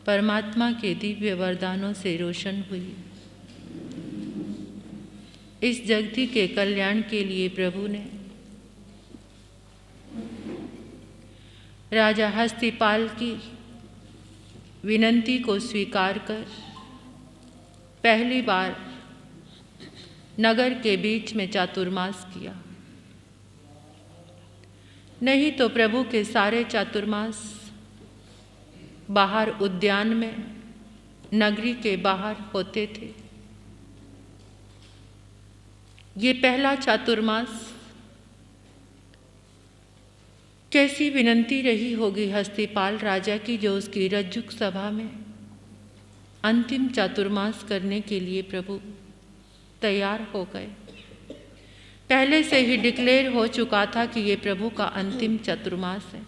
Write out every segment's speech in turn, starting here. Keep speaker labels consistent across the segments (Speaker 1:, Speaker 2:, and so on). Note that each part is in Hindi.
Speaker 1: परमात्मा के दिव्य वरदानों से रोशन हुई। इस जगती के कल्याण के लिए प्रभु ने राजा हस्तिपाल की विनंती को स्वीकार कर पहली बार नगर के बीच में चातुर्मास किया। नहीं तो प्रभु के सारे चातुर्मास बाहर उद्यान में, नगरी के बाहर होते थे। ये पहला चातुर्मास कैसी विनंती रही होगी हस्तिपाल राजा की, जो उसकी रज्जुक सभा में अंतिम चातुर्मास करने के लिए प्रभु तैयार हो गए। पहले से ही डिक्लेयर हो चुका था कि ये प्रभु का अंतिम चातुर्मास है।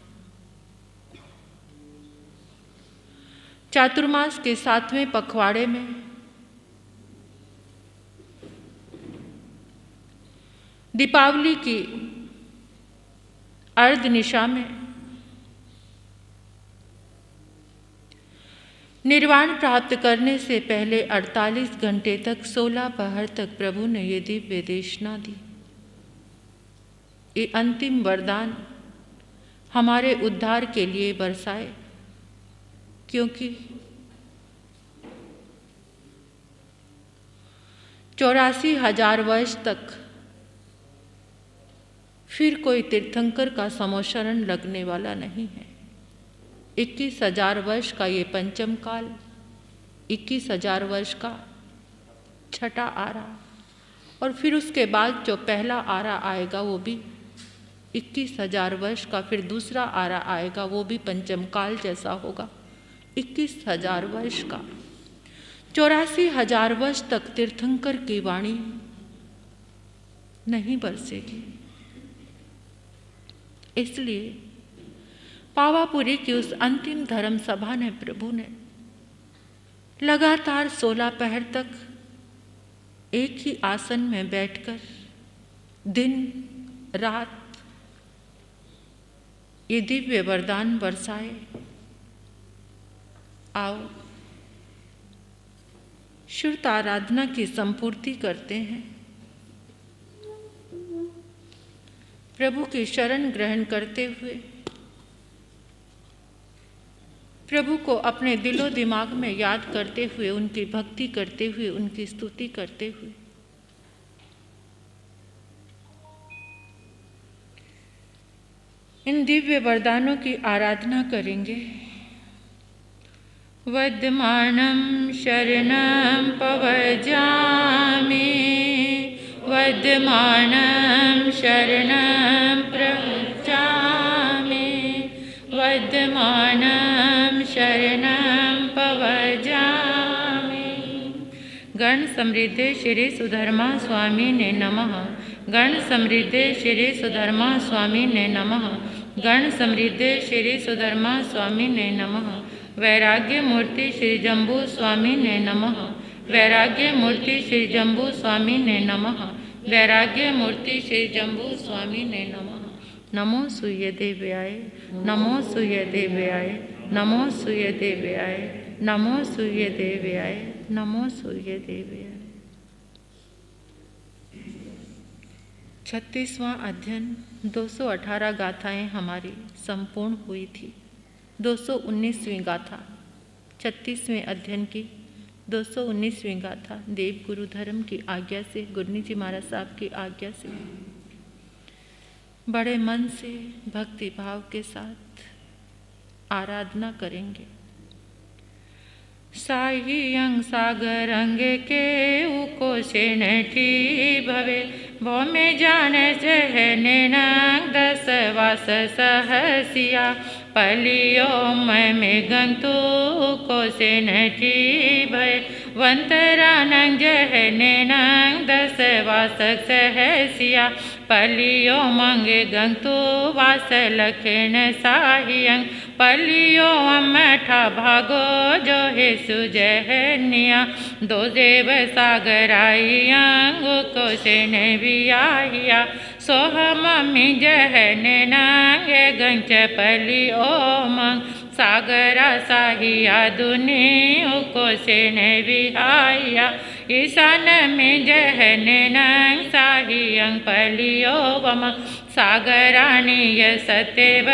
Speaker 1: चातुर्मास के 7वें पखवाड़े में दीपावली की अर्ध निशा में निर्वाण प्राप्त करने से पहले 48 घंटे तक 16 पहर तक प्रभु ने ये दिव्य देशना दी। ये अंतिम वरदान हमारे उद्धार के लिए बरसाए, क्योंकि 84,000 वर्ष तक फिर कोई तीर्थंकर का समोशरण लगने वाला नहीं है। 21,000 वर्ष का ये पंचम काल, 21,000 वर्ष का छठा आरा, और फिर उसके बाद जो पहला आरा आएगा वो भी 21,000 वर्ष का, फिर दूसरा आरा आएगा वो भी पंचम काल जैसा होगा, 21,000 वर्ष का। 84,000 वर्ष तक तीर्थंकर की वाणी नहीं बरसेगी। इसलिए पावापुरी की उस अंतिम धर्म सभा ने प्रभु ने लगातार 16 पहर तक एक ही आसन में बैठकर दिन रात ये दिव्य वरदान बरसाए। आओ शुद्ध आराधना की संपूर्ति करते हैं। प्रभु की शरण ग्रहण करते हुए, प्रभु को अपने दिलो दिमाग में याद करते हुए, उनकी भक्ति करते हुए, उनकी स्तुति करते हुए इन दिव्य वरदानों की आराधना करेंगे। वद्यमानं शरणं पवजामि, वद्यमानं शरणं प्रवचामि, वद्यमानं शरणं पवजामि। गण समृद्धे श्री सुधर्मा स्वामी ने नमः। गण समृद्धे श्री सुधर्मा स्वामी ने नमः। गण समृद्धे श्री सुधर्मा स्वामी ने नमः। वैराग्य मूर्ति श्री जम्बू स्वामी ने नमः। वैराग्य मूर्ति श्री जम्बू स्वामी ने नमः। वैराग्य मूर्ति श्री जम्बू स्वामी ने नमः। नमो सूर्य देव्याय, नमो सूर्य देव्याय, नमो सूर्य देव्याय, नमो सूर्य देव्याय, नमो सूर्य देव्याय। 36वां अध्ययन 218 गाथाएं हमारी संपूर्ण हुई थी। 219वीं गाथा 36वें अध्ययन की 219वीं गाथा देव गुरु धर्म की आज्ञा से, गुरनी जी महाराज साहब की आज्ञा से बड़े मन से भक्ति भाव के साथ आराधना करेंगे। साइयं सागरंगे के उकोशेन ठी भवे, भो में जान जहने नांग 10 वास सहसिया, पलियो में गंतु कोशेन ठी भय, वंतरानंग जहने नांग 10 वास सहसिया, पलियो मंगे गंतु वास लखेन साहियं, पलियो अमठा भागो जो हे सुजहनिया, दो देव सागराइयं कोशेन वियाहिया, सोहममि जहननांगे गंचपली ओमं सागरा साहिया दुनि उकोसेन विहाया ईशान में जहननांग साहियं पलियोवम सागराणीय सतेव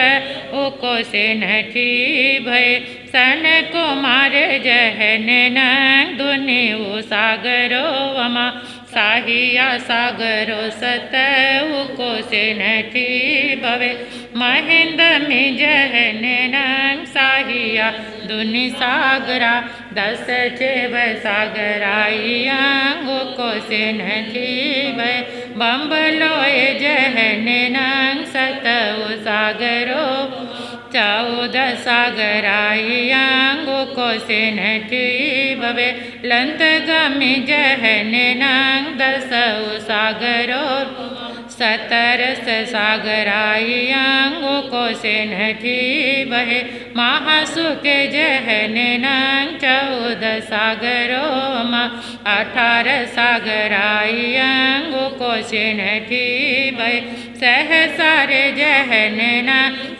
Speaker 1: उकोसेन ठी भय सन कुमार जहननांग दुनि सागरो वमा साहिया सागरो सत उकोसेन ठी भवे महेंद्र में जहननांग साहिया दुनि सागरा दस चेव सागराइयांग उकोसेन ठी भय बम्बलोय जहननांग सत सागरो चौदह सागराइयांग उकोसेन ठी भवे लंतगमि जहननांग दस सागरो सतरस सागराइयांग उकोसेन ठी भवे महासुख जहननांग चौदह सागरो 18 सागराइयांग उकोसेन ठी भवे सहसारे जहनना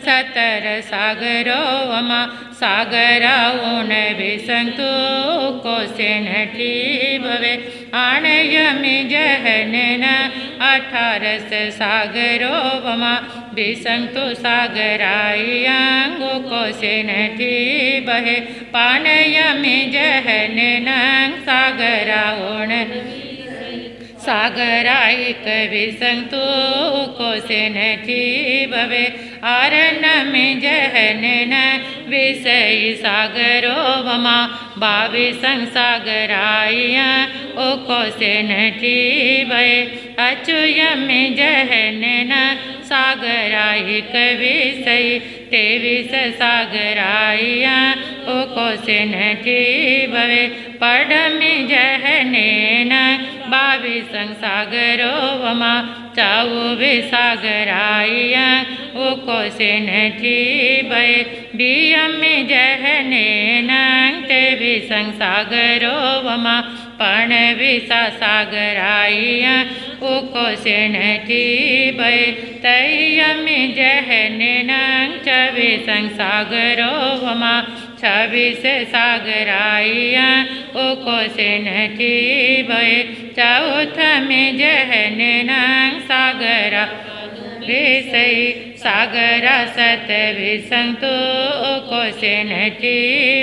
Speaker 1: 17 सागरो सागरा विसंतु उकोसेन ठी भवे आणयमि जहनना 18 सागरो विसंतु सागराइयांग उकोसेन ठी भवे पानयमि जहननांग सागरा सागराइक विसंतु उकोसेन ठी भवे आरणमि जहनना विषयी सागरो 22 सागराइयां उकोसेन ठी भवे अचुयमि जहनना सागराइक विषयी 23 सागराइयां उकोसेन ठी भवे पढ़मि जहनना 22 सागरो 24 सागराइयां उकोसेन ठी भवे बियमि जहनना 23 सागरो 25 सागराइयां उकोसेन ठी भवे तयमि जहनना 24 सागरो 26 सागराइयां उकोसेन ठी भवे चौथमि जहनना सागरा विषयी सागरा 27 उकोसेन ठी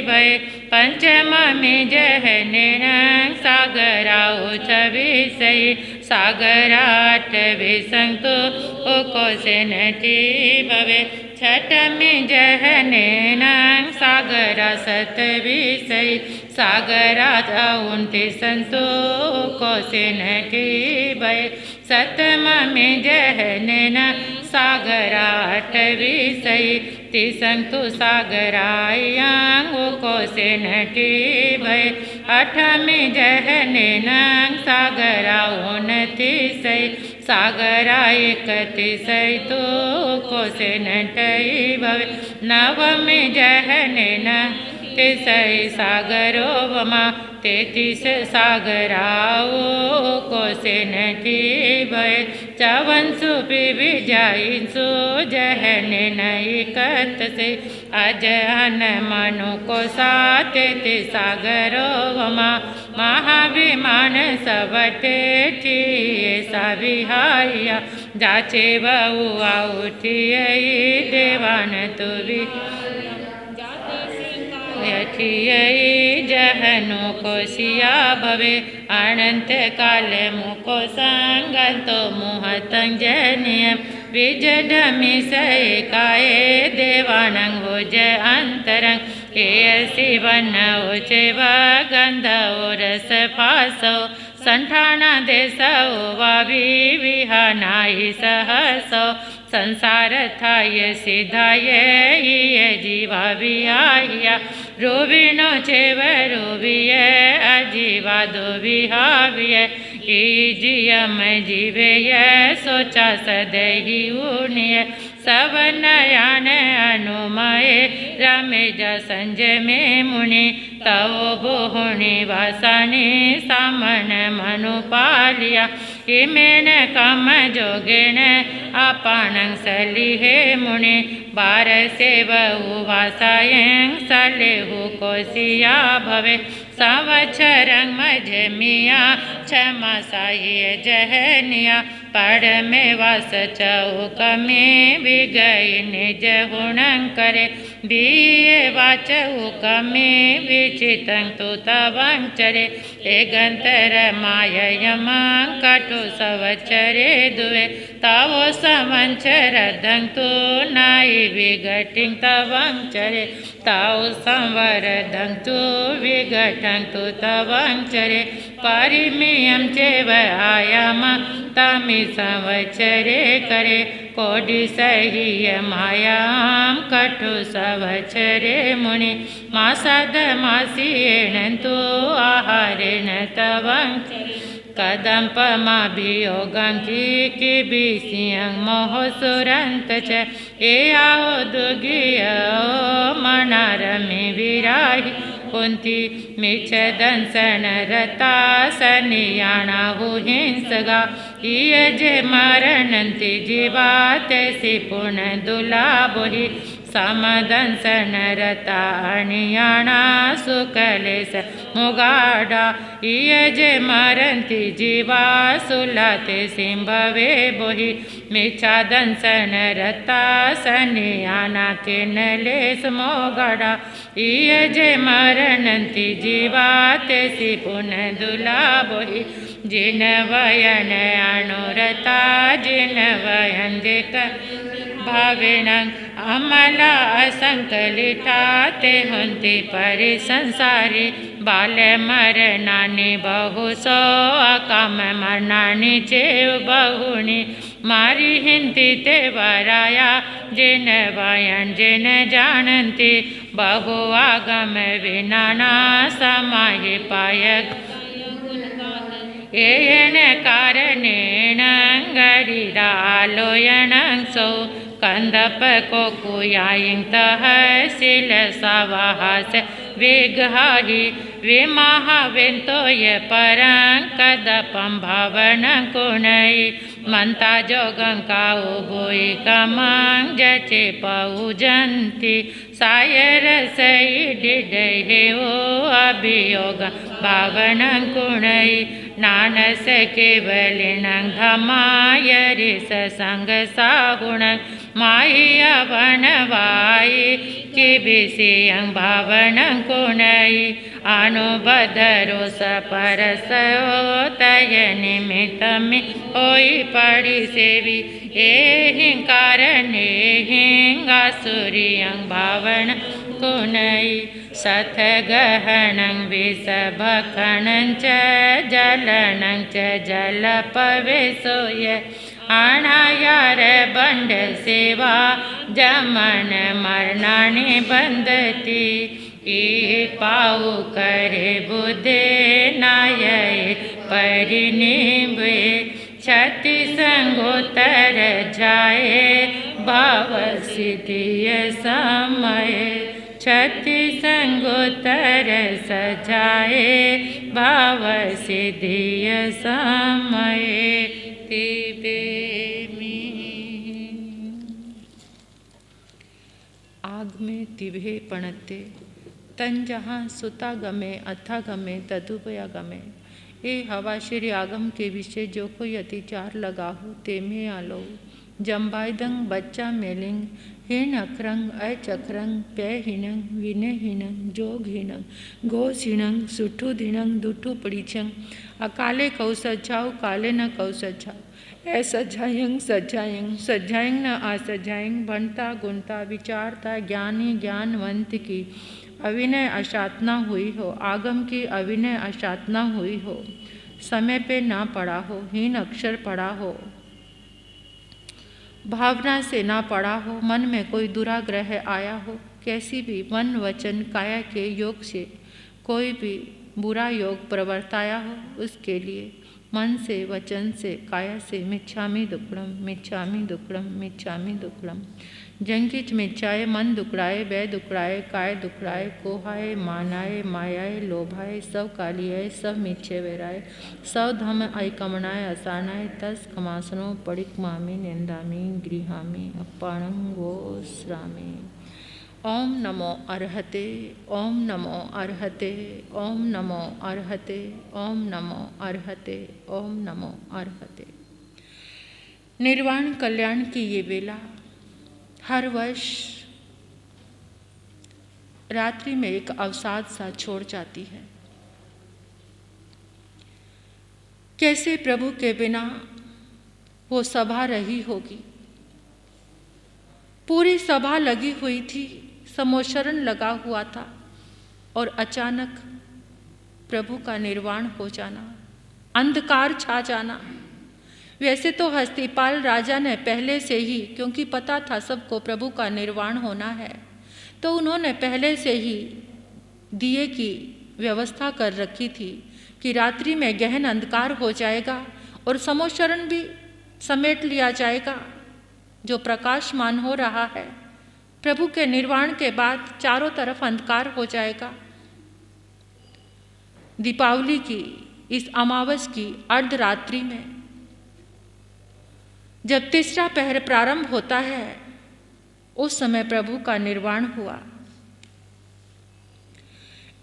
Speaker 1: भवे पंचममि जहनना सागरा 26 सागरा 28 उकोसेन ठी भवे छठमि जहनना सागरा 27 सागरा 29 उकोसेन ठी भवे सतममि जहनना सागरा 28 30 सागराइयांग उकोसेन ठी भवे अठमि जहनना सागरा 29 सागरा 31 उकोसेन ठी भवे नवमि जहनना 33 सागरो 33 सागरा उकोसेन ठी भवे 54 विजयिंसु जहनना 31 अजहन मनु को 33 सागरो महाभिमान सबटे ठी विहाया जाचे बहुआ उठिए देवान तुरी जहनो को सिया भवे अनंत काल मुको संगतो मुहतंजनिय विजडमि सैकाये देवानंग भुज अंतरंग केयसी वन उचेव गंध रस फासो संठाना देसो वावी विहानाई सहसो संसार थाय सिधाय ये जीवा विहाया रोविनो चेव रोविय अजीवा दो विहाविय ईजियम जीवेय सोचा सदहि उनिय सब नयन अनुमय रमेज संजय में मुनि तव बोहुणि वासनि सामन मनु पालिया किमेन कम जोगेन अपानं सलिहे मुने बार से बहु वासायं सलेहु कोसिया भवे संवत्सरं मझमिया क्षमा साहिय जहनिया पढ़ में वास चौक में विगई निज हुणं करे बीए वाचौक में विचितं तु तवं चरे एगंतर माययमं कटु संवत्सरे दुवे तावो संवत्सर दंतु नाई विघटिं तवं चरे ताव संवर दंतु विघटं तु तवं चरे परिमेयं चेव आयाम तमि संवत्सरे करे कोडि सह्य मायां कटु संवत्सरे मुनि मासाद मासीयेन तु आहारेण तवं कदम्पमभियोगं किबिसियं मोहसुरन्त च एयाओ दुगियो मनारमि विराहि कुंती मिच्छदंसन रता सनियाणाहु हिंसगा इयजे मरणन्ति जीवा तैसि पुनः दुलाबोहि समदंसन रता अणियाणा सुकलेस मुगाडा इयजे मरन्ति जीवा सुलाते सिंभवे बोहि मिच्छादंसन रता सनियाणा किनलेस मोगाडा इयजे मरणन्ति जीवा तेसि पुनः दुलाबोहि जिन वयन अनुरता जिन वयन जेक भाविणं अमला असंकलिता ते हन्ति परिसंसारी बाल्य मरणानि बहुसो अकाम मरणानि चेव बहुनि मारी हिंति ते वराया जिन वयन जिन जानन्ति बहु आगम विनाना समाहि पायक येन कारणेन गरीरालोयनं सौ कंदप कोकुयायिं तहसील सवाहस विगहाहि विमहाविन्तोय परं कदपं भावनं कुणै मंता जोगं काउ भोई कमं जचे पौजन्ति सायरसै डिडहे ओ अभियोग भावनं कुणै नानस केवलिनं धमायरिस संग सागुणं माया वनवाई किबिसियं भावनं कुणै अनुबधरो सपरसो तय निमित्तमि होई पड़ी सेवी एहिं कारणे हिंगासुरियं भावनं कुणै सथ गहनं विषभखनं च जलनं च जलपवेशोय अनायार बंड सेवा जमन मरणानि बंदती ई पाऊ करे बुद्धे नाये परिनिभे छति संगोतर जाए भाव सिद्धिय समय छति संगोतर सजाए भाव सिद्धिय समय तिबे आग में तिभे पणते तन जहाँ सुता गमे अथा गमे तदुपया गमे ए हवा श्री आगम के विषय जो कोई अतिचार लगाहु ते में आलो जम्बायदंग बच्चा मेलिंग हीन अक्रंग अचक्रंग पैहीनंग विनहीनंग जोगहीनंग घोषहीनंग सुठु धीनंग दुठु पड़ीछंग अकाले कौ सज्जाओ काले न कौ सज्जाओ ऐ सज्जायंग सज्जायंग सज्जायंग न असज्जायंग बनता गुणता विचारता ज्ञानी ज्ञानवंत की अविनय अशातना हुई हो आगम की अविनय अशातना हुई हो समय पे ना पड़ा हो हीन अक्षर पड़ा हो भावना से ना पड़ा हो मन में कोई दुराग्रह आया हो कैसी भी मन वचन काया के योग से कोई भी बुरा योग प्रवर्ताया हो उसके लिए मन से वचन से काया से मिच्छामि दुक्कडम मिच्छामि दुक्कडम मिच्छामि दुक्कडम जंकिच मिचाए मन दुकड़ाए बै दुकड़ाए काय दुकड़ाए कोहाए मानाए मायाए लोभाए सब कालियाए सब मिच्छे वेराए सब धम आई कमनाए असानाए तस खमासनो पड़िक मामी निंदामी गृहामी अपाणंगो श्रामी। ओम नमो अर्हते ओम नमो अर्हते ओम नमो अर्हते ओम नमो अर्हते ओम नमो अर्हते। निर्वाण कल्याण की ये वेला हर वर्ष रात्रि में एक अवसाद सा छोड़ जाती है। कैसे प्रभु के बिना वो सभा रही होगी। पूरी सभा लगी हुई थी, समोशरण लगा हुआ था और अचानक प्रभु का निर्वाण हो जाना, अंधकार छा जाना। वैसे तो हस्तिपाल राजा ने पहले से ही, क्योंकि पता था सबको प्रभु का निर्वाण होना है, तो उन्होंने पहले से ही दिए की व्यवस्था कर रखी थी कि रात्रि में गहन अंधकार हो जाएगा और समोशरण भी समेट लिया जाएगा जो प्रकाशमान हो रहा है। प्रभु के निर्वाण के बाद चारों तरफ अंधकार हो जाएगा। दीपावली की इस अमावस की अर्धरात्रि में जब तीसरा पहर प्रारंभ होता है, उस समय प्रभु का निर्वाण हुआ।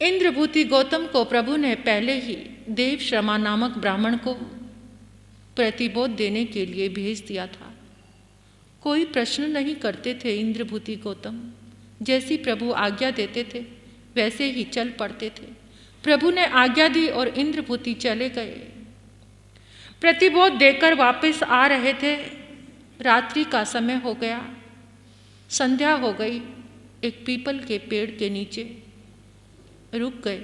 Speaker 1: इंद्रभूति गौतम को प्रभु ने पहले ही देव श्रमा नामक ब्राह्मण को प्रतिबोध देने के लिए भेज दिया था। कोई प्रश्न नहीं करते थे इंद्रभूति गौतम, जैसी प्रभु आज्ञा देते थे वैसे ही चल पड़ते थे। प्रभु ने आज्ञा दी और इंद्रभूति चले गए। प्रतिबोध देकर वापस आ रहे थे, रात्रि का समय हो गया, संध्या हो गई। एक पीपल के पेड़ के नीचे रुक गए।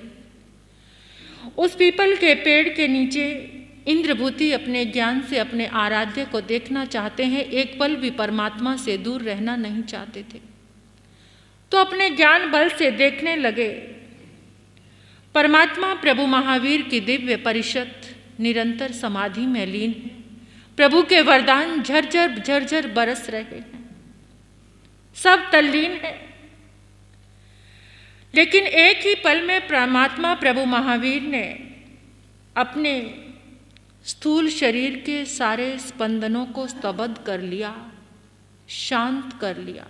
Speaker 1: उस पीपल के पेड़ के नीचे इंद्रभूति अपने ज्ञान से अपने आराध्य को देखना चाहते हैं, एक पल भी परमात्मा से दूर रहना नहीं चाहते थे, तो अपने ज्ञान बल से देखने लगे। परमात्मा प्रभु महावीर की दिव्य परिषद निरंतर समाधि में लीन है। प्रभु के वरदान झरझर झरझर बरस रहे हैं, सब तल्लीन है। लेकिन एक ही पल में परमात्मा प्रभु महावीर ने अपने स्थूल शरीर के सारे स्पंदनों को स्तब्ध कर लिया, शांत कर लिया।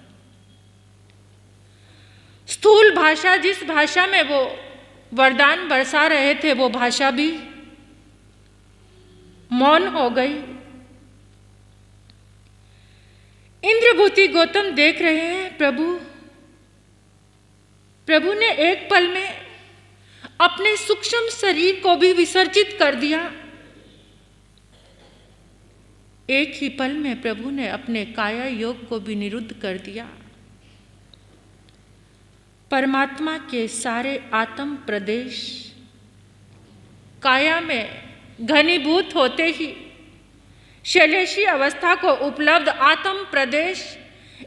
Speaker 1: स्थूल भाषा, जिस भाषा में वो वरदान बरसा रहे थे, वो भाषा भी मौन हो गई। इंद्रभूति गौतम देख रहे हैं प्रभु ने एक पल में अपने सूक्ष्म शरीर को भी विसर्जित कर दिया। एक ही पल में प्रभु ने अपने काया योग को भी निरुद्ध कर दिया। परमात्मा के सारे आत्म प्रदेश काया में घनीभूत होते ही शैलेशी अवस्था को उपलब्ध आत्म प्रदेश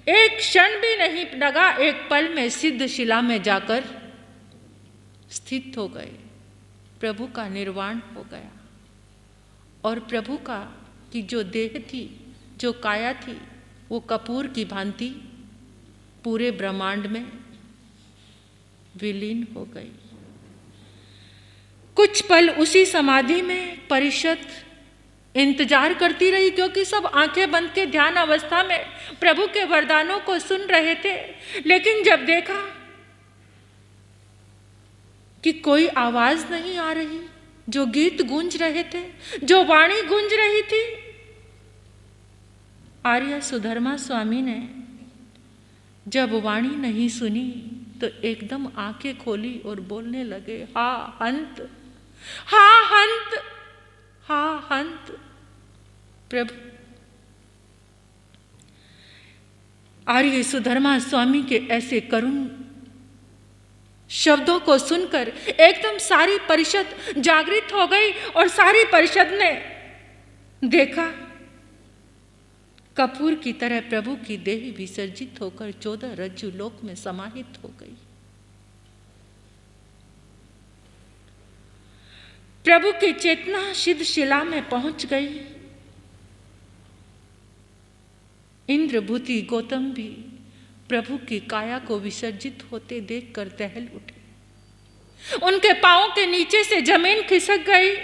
Speaker 1: एक क्षण भी नहीं लगा, एक पल में सिद्ध शिला में जाकर स्थित हो गए। प्रभु का निर्वाण हो गया और प्रभु का की जो देह थी, जो काया थी, वो कपूर की भांति पूरे ब्रह्मांड में विलीन हो गई। कुछ पल उसी समाधि में परिषद इंतजार करती रही, क्योंकि सब आंखें बंद के ध्यान अवस्था में प्रभु के वरदानों को सुन रहे थे। लेकिन जब देखा कि कोई आवाज नहीं आ रही, जो गीत गूंज रहे थे, जो वाणी गूंज रही थी, आर्य सुधर्मा स्वामी ने जब वाणी नहीं सुनी तो एकदम आंखें खोली और बोलने लगे, हा हंत, हा हंत, हा हंत। प्रभु आर्य सुधर्मा स्वामी के ऐसे करुण शब्दों को सुनकर एकदम सारी परिषद जागृत हो गई और सारी परिषद ने देखा कपूर की तरह प्रभु की देह विसर्जित होकर 14 रज्जु लोक में समाहित हो गई। प्रभु की चेतना सिद्ध शिला में पहुंच गई। इंद्रभूति गौतम भी प्रभु की काया को विसर्जित होते देखकर दहल उठे। उनके पांव के नीचे से जमीन खिसक गई।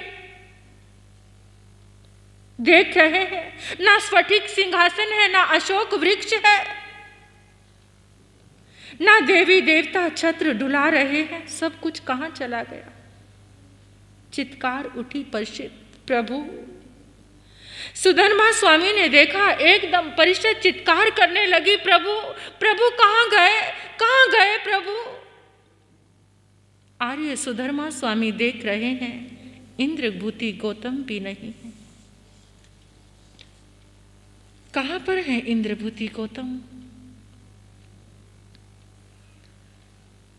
Speaker 1: देख रहे हैं, ना स्फटिक सिंहासन है, ना अशोक वृक्ष है, ना देवी देवता छत्र डुला रहे हैं। सब कुछ कहां चला गया? चित्कार उठी परिषद, प्रभु। सुधर्मा स्वामी ने देखा, एकदम परिषद चित्कार करने लगी, प्रभु प्रभु कहां गए, कहां गए प्रभु? आर्य सुधर्मा स्वामी देख रहे हैं, इंद्रभूति गौतम भी नहीं है। कहां पर है इंद्रभूति गौतम?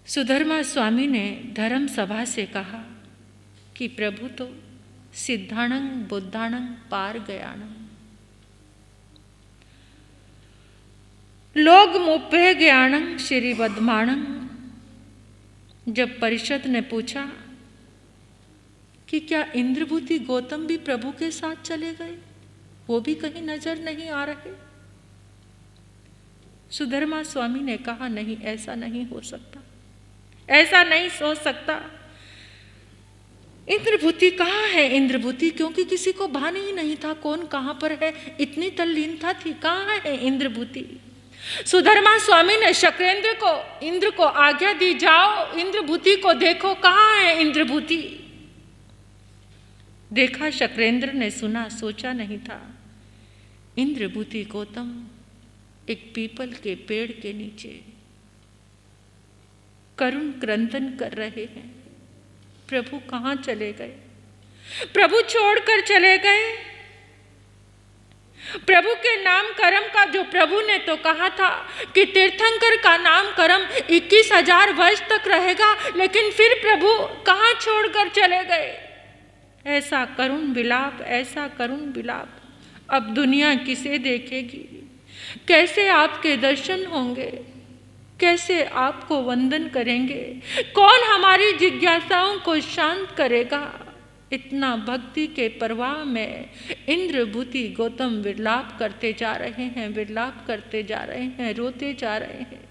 Speaker 1: सुधर्मा स्वामी ने धर्म सभा से कहा कि प्रभु तो सिद्धाणं बुद्धाणं पार गयाणं, लोग मुप्पे ज्ञाणं श्री वदमाणं। जब परिषद ने पूछा कि क्या इंद्रभूति गौतम भी प्रभु के साथ चले गए, वो भी कहीं नजर नहीं आ रहे, सुधर्मा स्वामी ने कहा नहीं, ऐसा नहीं हो सकता, ऐसा नहीं सोच सकता। इंद्रभूति कहाँ है? इंद्रभूति क्योंकि किसी को भान ही नहीं था कौन कहाँ पर है, इतनी तल्लीनता थी। कहाँ है इंद्रभूति? सुधर्मा स्वामी ने शक्रेंद्र को, इंद्र को आज्ञा दी, जाओ इंद्रभूति को देखो, कहाँ है इंद्रभूति? देखा शक्रेंद्र ने, सुना, सोचा नहीं था। इंद्रभूति गौतम एक पीपल के पेड़ के नीचे करुण क्रंदन कर रहे हैं। प्रभु कहाँ चले गए? प्रभु छोड़कर चले गए। प्रभु के नाम कर्म का, जो प्रभु ने तो कहा था कि तीर्थंकर का नाम कर्म 21,000 वर्ष तक रहेगा, लेकिन फिर प्रभु कहाँ छोड़कर चले गए? ऐसा करुण विलाप, ऐसा करुण विलाप। अब दुनिया किसे देखेगी? कैसे आपके दर्शन होंगे? कैसे आपको वंदन करेंगे? कौन हमारी जिज्ञासाओं को शांत करेगा? इतना भक्ति के प्रवाह में इंद्रभूति गौतम विलाप करते जा रहे हैं, विलाप करते जा रहे हैं, रोते जा रहे हैं।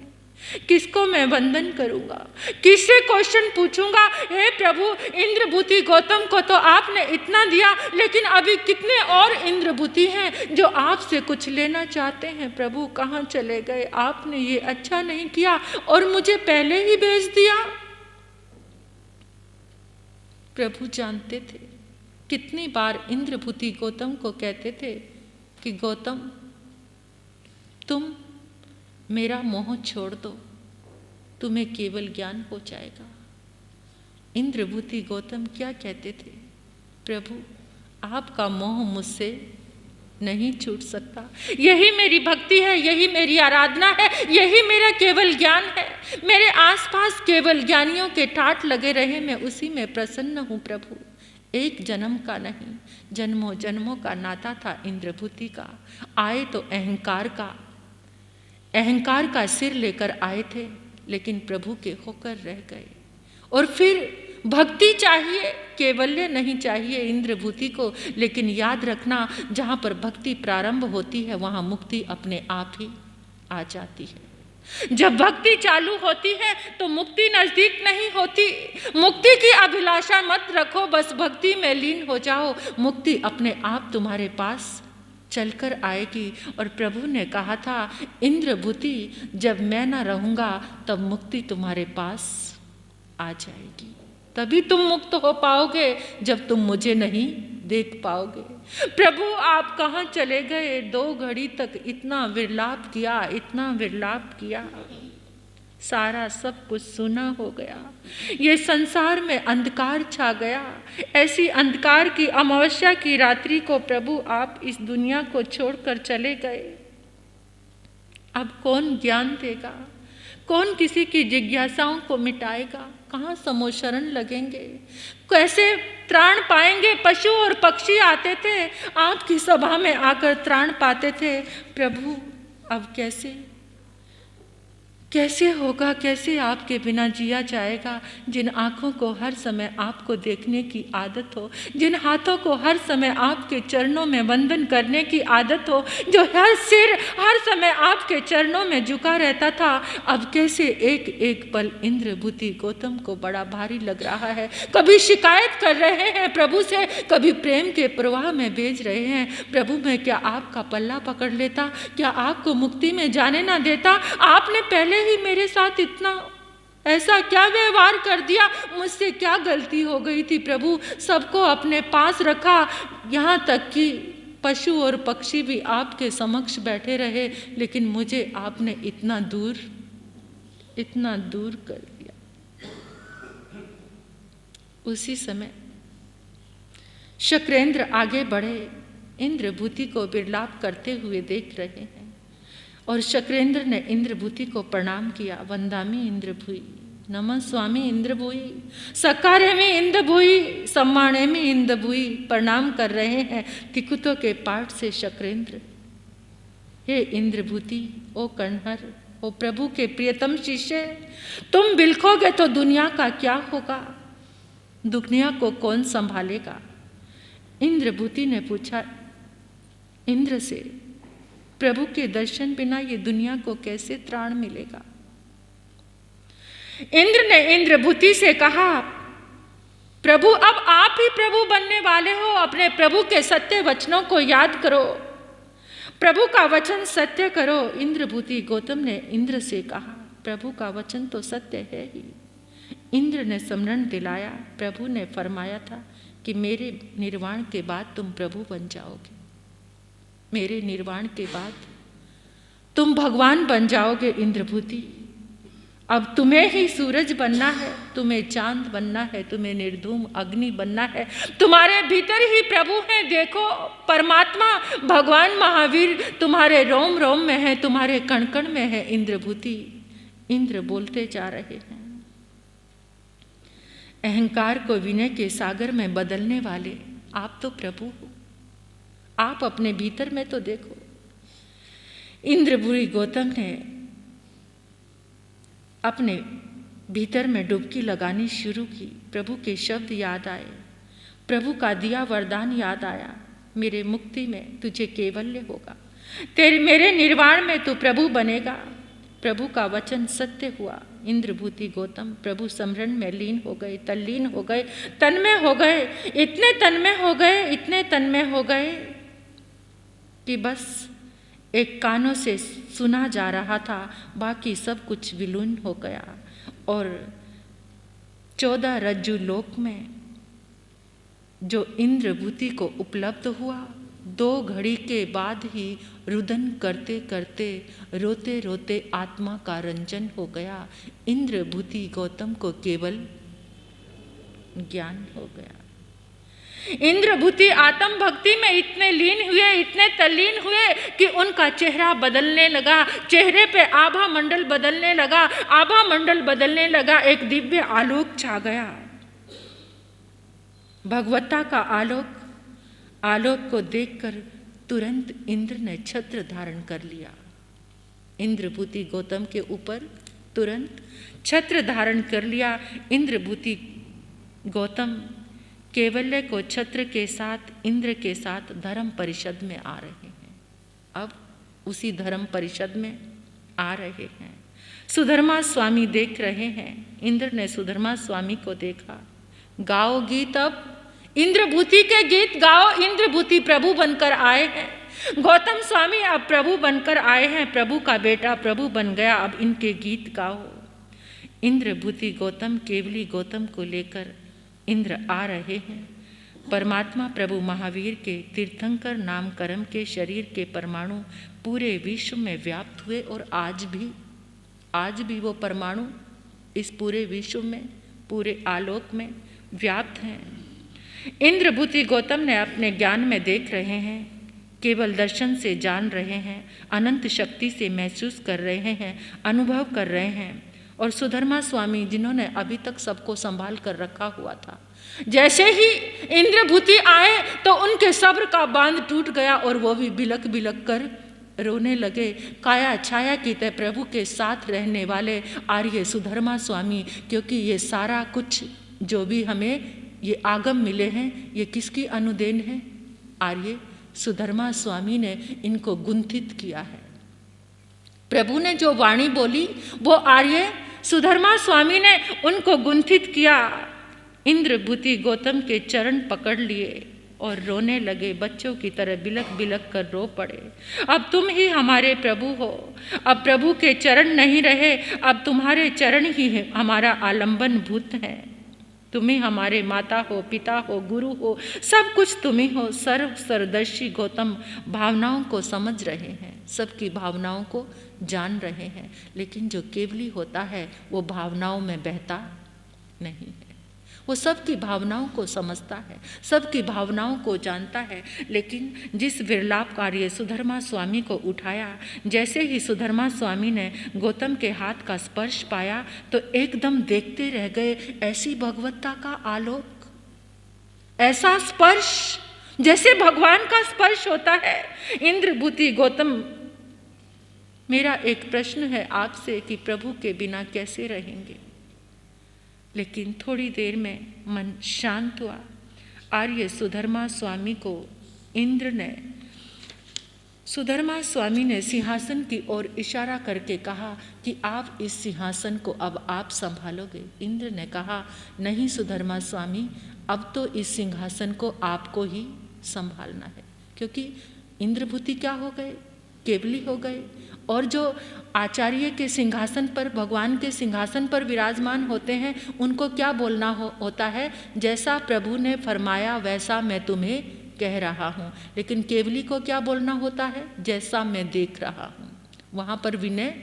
Speaker 1: किसको मैं वंदन करूंगा? किससे क्वेश्चन पूछूंगा? हे प्रभु, इंद्रभूति गौतम को तो आपने इतना दिया, लेकिन अभी कितने और इंद्रभूति हैं जो आपसे कुछ लेना चाहते हैं। प्रभु कहाँ चले गए? आपने ये अच्छा नहीं किया और मुझे पहले ही भेज दिया। प्रभु जानते थे। कितनी बार इंद्रभूति गौतम को कहते थे कि गौतम, तुम मेरा मोह छोड़ दो, तुम्हें केवल ज्ञान हो जाएगा। इंद्रभूति गौतम क्या कहते थे? प्रभु, आपका मोह मुझसे नहीं छूट सकता। यही मेरी भक्ति है, यही मेरी आराधना है, यही मेरा केवल ज्ञान है। मेरे आसपास केवल ज्ञानियों के ठाट लगे रहे, मैं उसी में प्रसन्न हूँ प्रभु। एक जन्म का नहीं, जन्मों जन्मों का नाता था इंद्रभूति का। आए तो अहंकार का सिर लेकर आए थे, लेकिन प्रभु के होकर रह गए। और फिर भक्ति चाहिए, केवल्य नहीं चाहिए इंद्रभूति को। लेकिन याद रखना, जहाँ पर भक्ति प्रारंभ होती है वहाँ मुक्ति अपने आप ही आ जाती है। जब भक्ति चालू होती है तो मुक्ति नजदीक नहीं होती। मुक्ति की अभिलाषा मत रखो, बस भक्ति में लीन हो जाओ, मुक्ति अपने आप तुम्हारे पास चलकर आएगी। और प्रभु ने कहा था, इंद्रभूति, जब मैं ना रहूँगा तब मुक्ति तुम्हारे पास आ जाएगी। तभी तुम मुक्त हो पाओगे जब तुम मुझे नहीं देख पाओगे। प्रभु आप कहाँ चले गए? 2 घड़ी तक इतना विलाप किया, इतना विलाप किया, सारा सब कुछ सुना हो गया। ये संसार में अंधकार छा गया। ऐसी अंधकार की अमावस्या की रात्रि को प्रभु आप इस दुनिया को छोड़कर चले गए। अब कौन ज्ञान देगा? कौन किसी की जिज्ञासाओं को मिटाएगा? कहाँ समोशरण लगेंगे? कैसे त्राण पाएंगे? पशु और पक्षी आते थे, आपकी सभा में आकर त्राण पाते थे। प्रभु अब कैसे? कैसे होगा, कैसे आपके बिना जिया जाएगा? जिन आँखों को हर समय आपको देखने की आदत हो, जिन हाथों को हर समय आपके चरणों में वंदन करने की आदत हो, जो हर सिर हर समय आपके चरणों में झुका रहता था, अब कैसे एक एक पल इंद्रभूति गौतम को बड़ा भारी लग रहा है। कभी शिकायत कर रहे हैं प्रभु से, कभी प्रेम के प्रवाह में भेज रहे हैं, प्रभु मैं क्या आपका पल्ला पकड़ लेता, क्या आपको मुक्ति में जाने ना देता? आपने पहले ही मेरे साथ इतना ऐसा क्या व्यवहार कर दिया? मुझसे क्या गलती हो गई थी प्रभु? सबको अपने पास रखा, यहाँ तक कि पशु और पक्षी भी आपके समक्ष बैठे रहे, लेकिन मुझे आपने इतना दूर कर दिया। उसी समय शक्रेंद्र आगे बढ़े, इंद्रभूति को विलाप करते हुए देख रहे हैं, और शक्रेंद्र ने इंद्रभूति को प्रणाम किया। वंदामि इंद्रभूई, नमः स्वामी इंद्रभूई, सकारेमि इंद्रभूई, सम्मानेमि इंद्रभूई, प्रणाम कर रहे हैं तिकुतों के पाठ से शक्रेंद्र। हे इंद्रभूति, ओ कण्हर, ओ प्रभु के प्रियतम शिष्य, तुम बिलखोगे तो दुनिया का क्या होगा? दुनिया को कौन संभालेगा? इंद्रभूति ने पूछा इंद्र से, प्रभु के दर्शन बिना ये दुनिया को कैसे त्राण मिलेगा? इंद्र ने इंद्रभूति से कहा, प्रभु अब आप ही प्रभु बनने वाले हो, अपने प्रभु के सत्य वचनों को याद करो, प्रभु का वचन सत्य करो। इंद्रभूति गौतम ने इंद्र से कहा, प्रभु का वचन तो सत्य है ही। इंद्र ने स्मरण दिलाया, प्रभु ने फरमाया था कि मेरे निर्वाण के बाद तुम प्रभु बन जाओगे, मेरे निर्वाण के बाद तुम भगवान बन जाओगे। इंद्रभूति, अब तुम्हें ही सूरज बनना है, तुम्हें चांद बनना है, तुम्हें निर्धूम अग्नि बनना है, तुम्हारे भीतर ही प्रभु हैं। देखो परमात्मा भगवान महावीर तुम्हारे रोम रोम में है, तुम्हारे कण कण में है। इंद्रभूति, इंद्र बोलते जा रहे हैं। अहंकार को विनय के सागर में बदलने वाले आप तो प्रभु हो, आप अपने भीतर में तो देखो। इंद्रभूति गौतम ने अपने भीतर में डुबकी लगानी शुरू की। प्रभु के शब्द याद आए, प्रभु का दिया वरदान याद आया, मेरे मुक्ति में तुझे कैवल्य होगा, तेरे मेरे निर्वाण में तू प्रभु बनेगा। प्रभु का वचन सत्य हुआ। इंद्रभूति गौतम प्रभु स्मरण में लीन हो गए, तल्लीन हो गए, तन्मय हो गए, इतने तन्मय हो गए, इतने तन्मय हो गए कि बस एक कानों से सुना जा रहा था, बाकी सब कुछ विलीन हो गया। और 14 रज्जु लोक में जो इंद्रभूति को उपलब्ध हुआ, 2 घड़ी के बाद ही रुदन करते करते रोते रोते आत्मा का रंजन हो गया। इंद्रभूति गौतम को केवल ज्ञान हो गया। इंद्रभूति आत्म भक्ति में इतने लीन हुए, इतने तल्लीन हुए कि उनका चेहरा बदलने लगा, चेहरे पे आभा मंडल बदलने लगा, आभा मंडल बदलने लगा, एक दिव्य आलोक छा गया, भगवत्ता का आलोक। आलोक को देखकर तुरंत इंद्र ने छत्र धारण कर लिया। इंद्रभूति गौतम के ऊपर तुरंत छत्र धारण कर लिया। इंद्रभूति गौतम कैवल्य को छत्र के साथ, इंद्र के साथ धर्म परिषद में आ रहे हैं। अब उसी धर्म परिषद में आ रहे हैं। सुधर्मा स्वामी देख रहे हैं। इंद्र ने सुधर्मा स्वामी को देखा। गाओ गीत, अब इंद्रभूति के गीत गाओ। इंद्रभूति प्रभु बनकर आए हैं। गौतम स्वामी अब प्रभु बनकर आए हैं, प्रभु का बेटा प्रभु बन गया, अब इनके गीत गाओ। इंद्रभूति गौतम केवली गौतम को लेकर इंद्र आ रहे हैं। परमात्मा प्रभु महावीर के तीर्थंकर नाम कर्म के शरीर के परमाणु पूरे विश्व में व्याप्त हुए, और आज भी वो परमाणु इस पूरे विश्व में, पूरे आलोक में व्याप्त हैं। इंद्रभूति गौतम ने अपने ज्ञान में देख रहे हैं, केवल दर्शन से जान रहे हैं, अनंत शक्ति से महसूस कर रहे हैं, अनुभव कर रहे हैं। और सुधर्मा स्वामी जिन्होंने अभी तक सबको संभाल कर रखा हुआ था, जैसे ही इंद्रभूति आए तो उनके सब्र का बांध टूट गया और वो भी बिलक बिलक कर रोने लगे। काया छाया की तरह प्रभु के साथ रहने वाले आर्य सुधर्मा स्वामी, क्योंकि ये सारा कुछ जो भी हमें ये आगम मिले हैं ये किसकी अनुदेन है? आर्य सुधर्मा स्वामी ने इनको गुंथित किया है। प्रभु ने जो वाणी बोली वो आर्य सुधर्मा स्वामी ने उनको गुंथित किया। इंद्रभूति गौतम के चरण पकड़ लिए और रोने लगे, बच्चों की तरह बिलक बिलक कर रो पड़े। अब तुम ही हमारे प्रभु हो, अब प्रभु के चरण नहीं रहे, अब तुम्हारे चरण ही हमारा आलंबन भूत है। तुम ही हमारे माता हो, पिता हो, गुरु हो, सब कुछ तुम ही हो। सर्व सर्वदर्शी गौतम भावनाओं को समझ रहे हैं, सबकी भावनाओं को जान रहे हैं, लेकिन जो केवली होता है वो भावनाओं में बहता नहीं है। वो सबकी भावनाओं को समझता है, सबकी भावनाओं को जानता है। लेकिन जिस विरलापकारी सुधर्मा स्वामी को उठाया, जैसे ही सुधर्मा स्वामी ने गौतम के हाथ का स्पर्श पाया तो एकदम देखते रह गए। ऐसी भगवत्ता का आलोक, ऐसा स्पर्श जैसे भगवान का स्पर्श होता है। इंद्रभूति गौतम, मेरा एक प्रश्न है आपसे कि प्रभु के बिना कैसे रहेंगे? लेकिन थोड़ी देर में मन शांत हुआ। आर्य सुधर्मा स्वामी को इंद्र ने, सुधर्मा स्वामी ने सिंहासन की ओर इशारा करके कहा कि आप इस सिंहासन को अब आप संभालोगे। इंद्र ने कहा, नहीं सुधर्मा स्वामी, अब तो इस सिंहासन को आपको ही संभालना है। क्योंकि इंद्रभूति क्या हो गए? केवली हो गए। और जो आचार्य के सिंहासन पर, भगवान के सिंहासन पर विराजमान होते हैं, उनको क्या बोलना होता है? जैसा प्रभु ने फरमाया वैसा मैं तुम्हें कह रहा हूँ। लेकिन केवली को क्या बोलना होता है? जैसा मैं देख रहा हूँ। वहाँ पर विनय।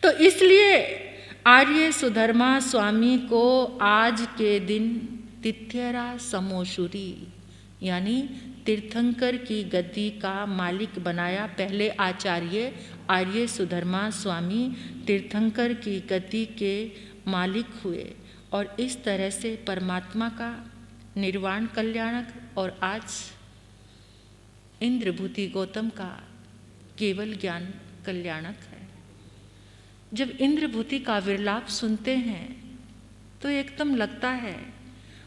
Speaker 1: तो इसलिए आर्य सुधर्मा स्वामी को आज के दिन तिथ्यरा समोशुरी यानी तीर्थंकर की गद्दी का मालिक बनाया। पहले आचार्य आर्य सुधर्मा स्वामी तीर्थंकर की गद्दी के मालिक हुए और इस तरह से परमात्मा का निर्वाण कल्याणक और आज इंद्रभूति गौतम का केवल ज्ञान कल्याणक है। जब इंद्रभूति का विरलाप सुनते हैं तो एकदम लगता है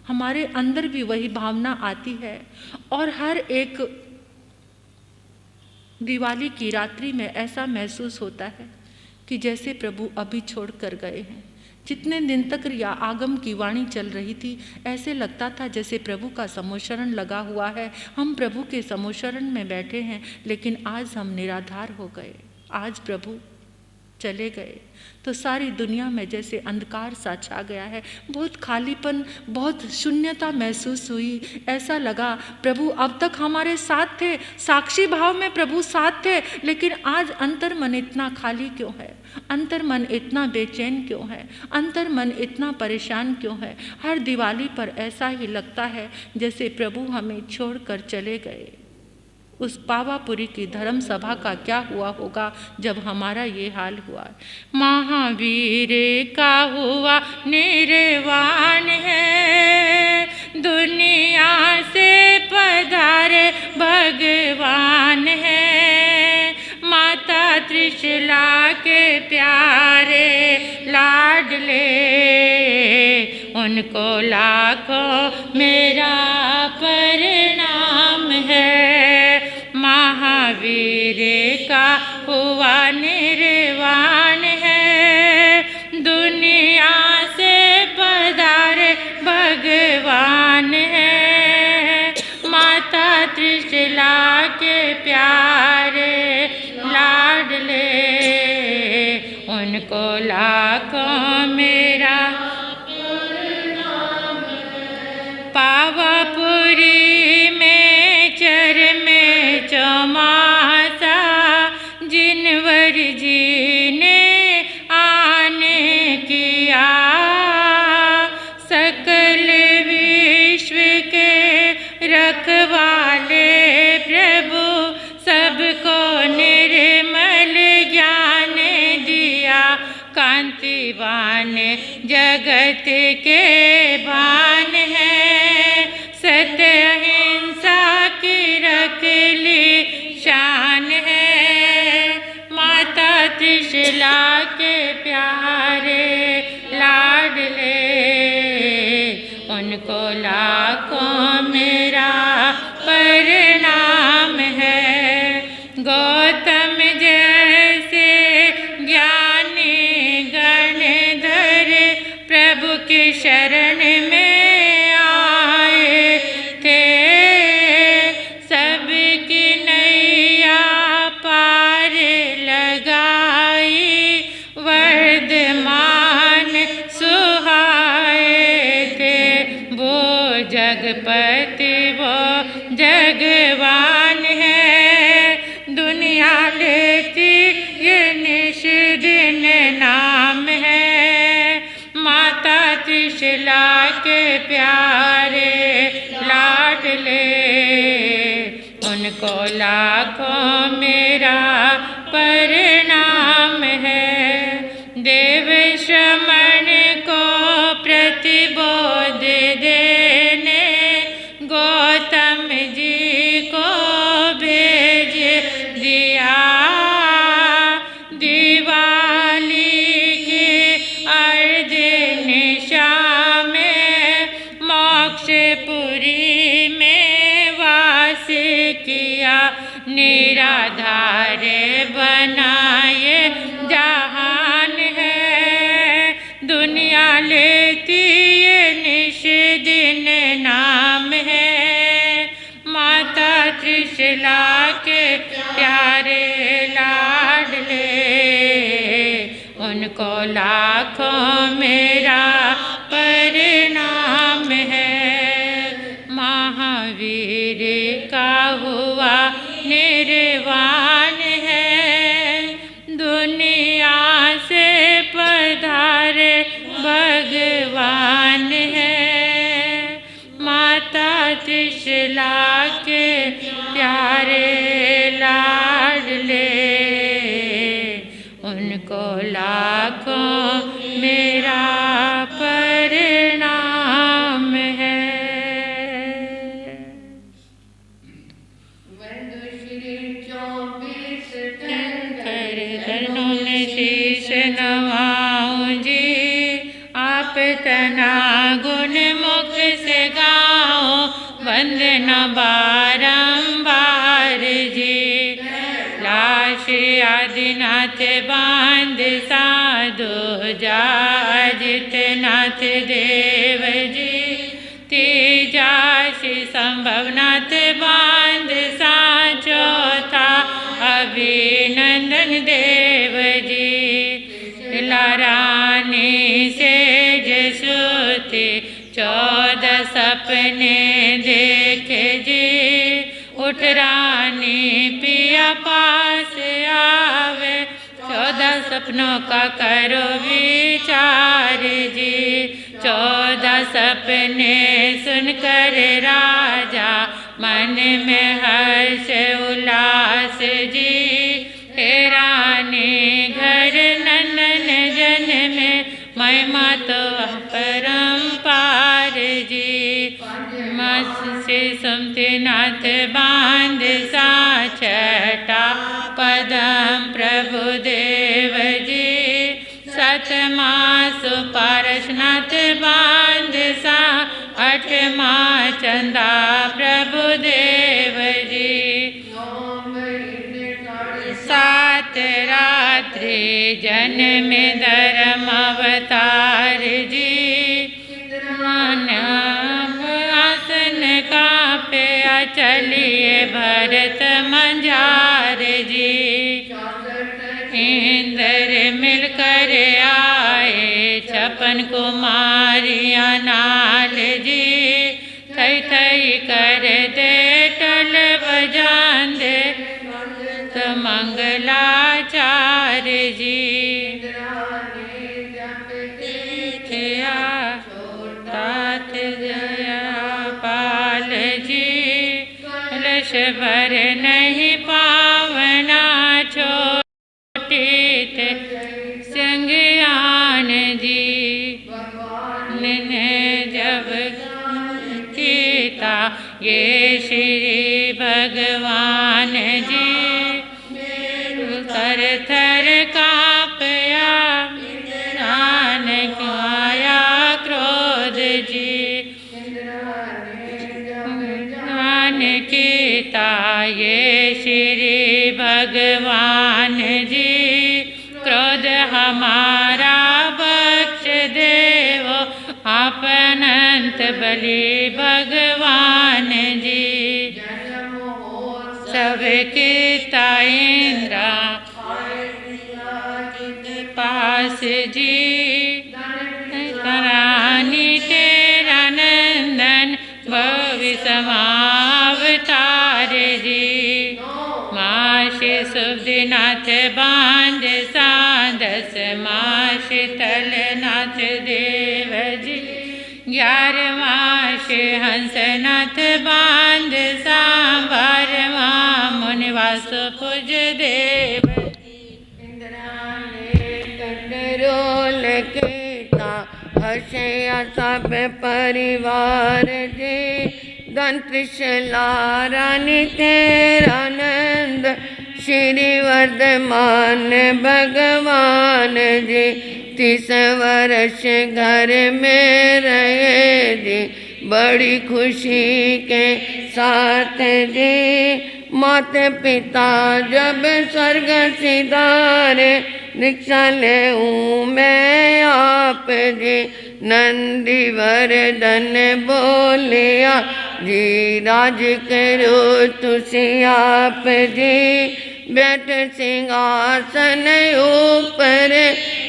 Speaker 1: हमारे अंदर भी वही भावना आती है। और हर एक दिवाली की रात्रि में ऐसा महसूस होता है कि जैसे प्रभु अभी छोड़ कर गए हैं। जितने दिन तक या आगम की वाणी चल रही थी, ऐसे लगता था जैसे प्रभु का समोशरण लगा हुआ है, हम प्रभु के समोशरण में बैठे हैं। लेकिन आज हम निराधार हो गए, आज प्रभु चले गए तो सारी दुनिया में जैसे अंधकार सा छा गया है। बहुत खालीपन, बहुत शून्यता महसूस हुई। ऐसा लगा प्रभु अब तक हमारे साथ थे, साक्षी भाव में प्रभु साथ थे, लेकिन आज अंतर मन इतना खाली क्यों है? अंतर मन इतना बेचैन क्यों है? अंतर मन इतना परेशान क्यों है? हर दिवाली पर ऐसा ही लगता है जैसे प्रभु हमें छोड़कर चले गए। उस पावापुरी की धर्म सभा का क्या हुआ होगा जब हमारा ये हाल हुआ। महावीर का हुआ निर्वाण है, दुनिया से पधारे भगवान है। माता त्रिशला के प्यारे लाडले, उनको लाखों मेरा प्रणाम है। महावीर का हुआ निर्वाण है, दुनिया से पधारे भगवान है। माता त्रिशला के प्यारे लाडले, उनको लाखों मेरा पावापुरी में चर में चौमासा, जिनवर जी ने आने किया। सकल विश्व के रखवाले प्रभु, सबको निर्मल ज्ञान दिया। कांतिवान जगत के भान है, सत्य अहिंसा की रख ली शान है। शरण में आए थे, सबकी नैया पार लगाई, वर्धमान सुहाए थे। वो जगपति वो जगवान है, दुनिया लेती ये निश दिन नाम है। माता त्रिशला के प्यारे लाडले, उनको लाखों मेरा प्रणाम है। देव श्रमण को प्रतिबोध देने गौतम जी को भेज दिया, दिवाली की अर्ध निशा में मोक्षपुरी में वास किया। निराधार बनाए जहान है, दुनिया लेती ये निश दिन नाम है। माता त्रिशला के प्यारे लाडले, उनको लाखों मेरा प्रणाम है। महावीर का हुआ निर्वाण है, दुनिया से पधारे भगवान है। माता त्रिशला के प्यारे लाडले, उनको लाखों मेरा प्रणाम है। चरणों में शीश नवाऊं जी, आप तना गुण मुख से गाओ, वंदना बारंबार जी। लाश आदिनाथ बांध साधो जाजितनाथ देव जी, तीजाशी संभवनाथ बांध सा चौथा अभिनंदन देव जी। लारानी से जसुते 14 सपने देखे जी, उठ रानी पिया पास आवे, 14 सपनों का करो विचार जी। 14 सपने सुनकर राजा मन में हर्ष उल्लास जी। हे रानी घर नंदन जन में महिमा तो परम्पार जी। मत्स्य सुमतिनाथ बांध सा छठा पदम प्रभु देव जी। सतमा सुपारशनाथ बांध सा 8वां चंदा प्रभु देव जी। 7 रात्रि जन्म धर्म अवतार जी। आसन का पे चलिए भरत मंझार जी। इंद्र मिलकर आए 56 कुमारियाँ नाल जी। थई थई कर दे टल बजान दे मंगलाचार जी। तात जया पाल जी। कलश भर नहीं पावना छोटी संज्ञान जी। ने जब कीता ये श्री भगवान जी। थर थर कांपया नानक आया क्रोध जी। ज्ञान कीता ये श्री भगवान जी। क्रोध हमारा बख्श देवो आप आप अनंत बलि भगवान जी। सबके इंद्रा पास जी करानी तेरा नंदन भविष्यमावतार जी। माशि सुबदिनाथ बांध साधस माशि तलनाथ देव जी। 11वां हंसनाथ बांध सांभरवा मुनिवास पूज देव।
Speaker 2: रोल कीता हर्षया सब परिवार जी। धन त्रिशला रानी तेरा नंद श्री वर्धमान भगवान जी। 30 वर्ष घर में रहे जी बड़ी खुशी के साथ जी। माता पिता जब स्वर्ग सिधारे दीक्षा ले मैं आप जी। नंदी वर्धन बोलिया जी राज करो तुसी आप जी। बैठ सिंहासन ऊपर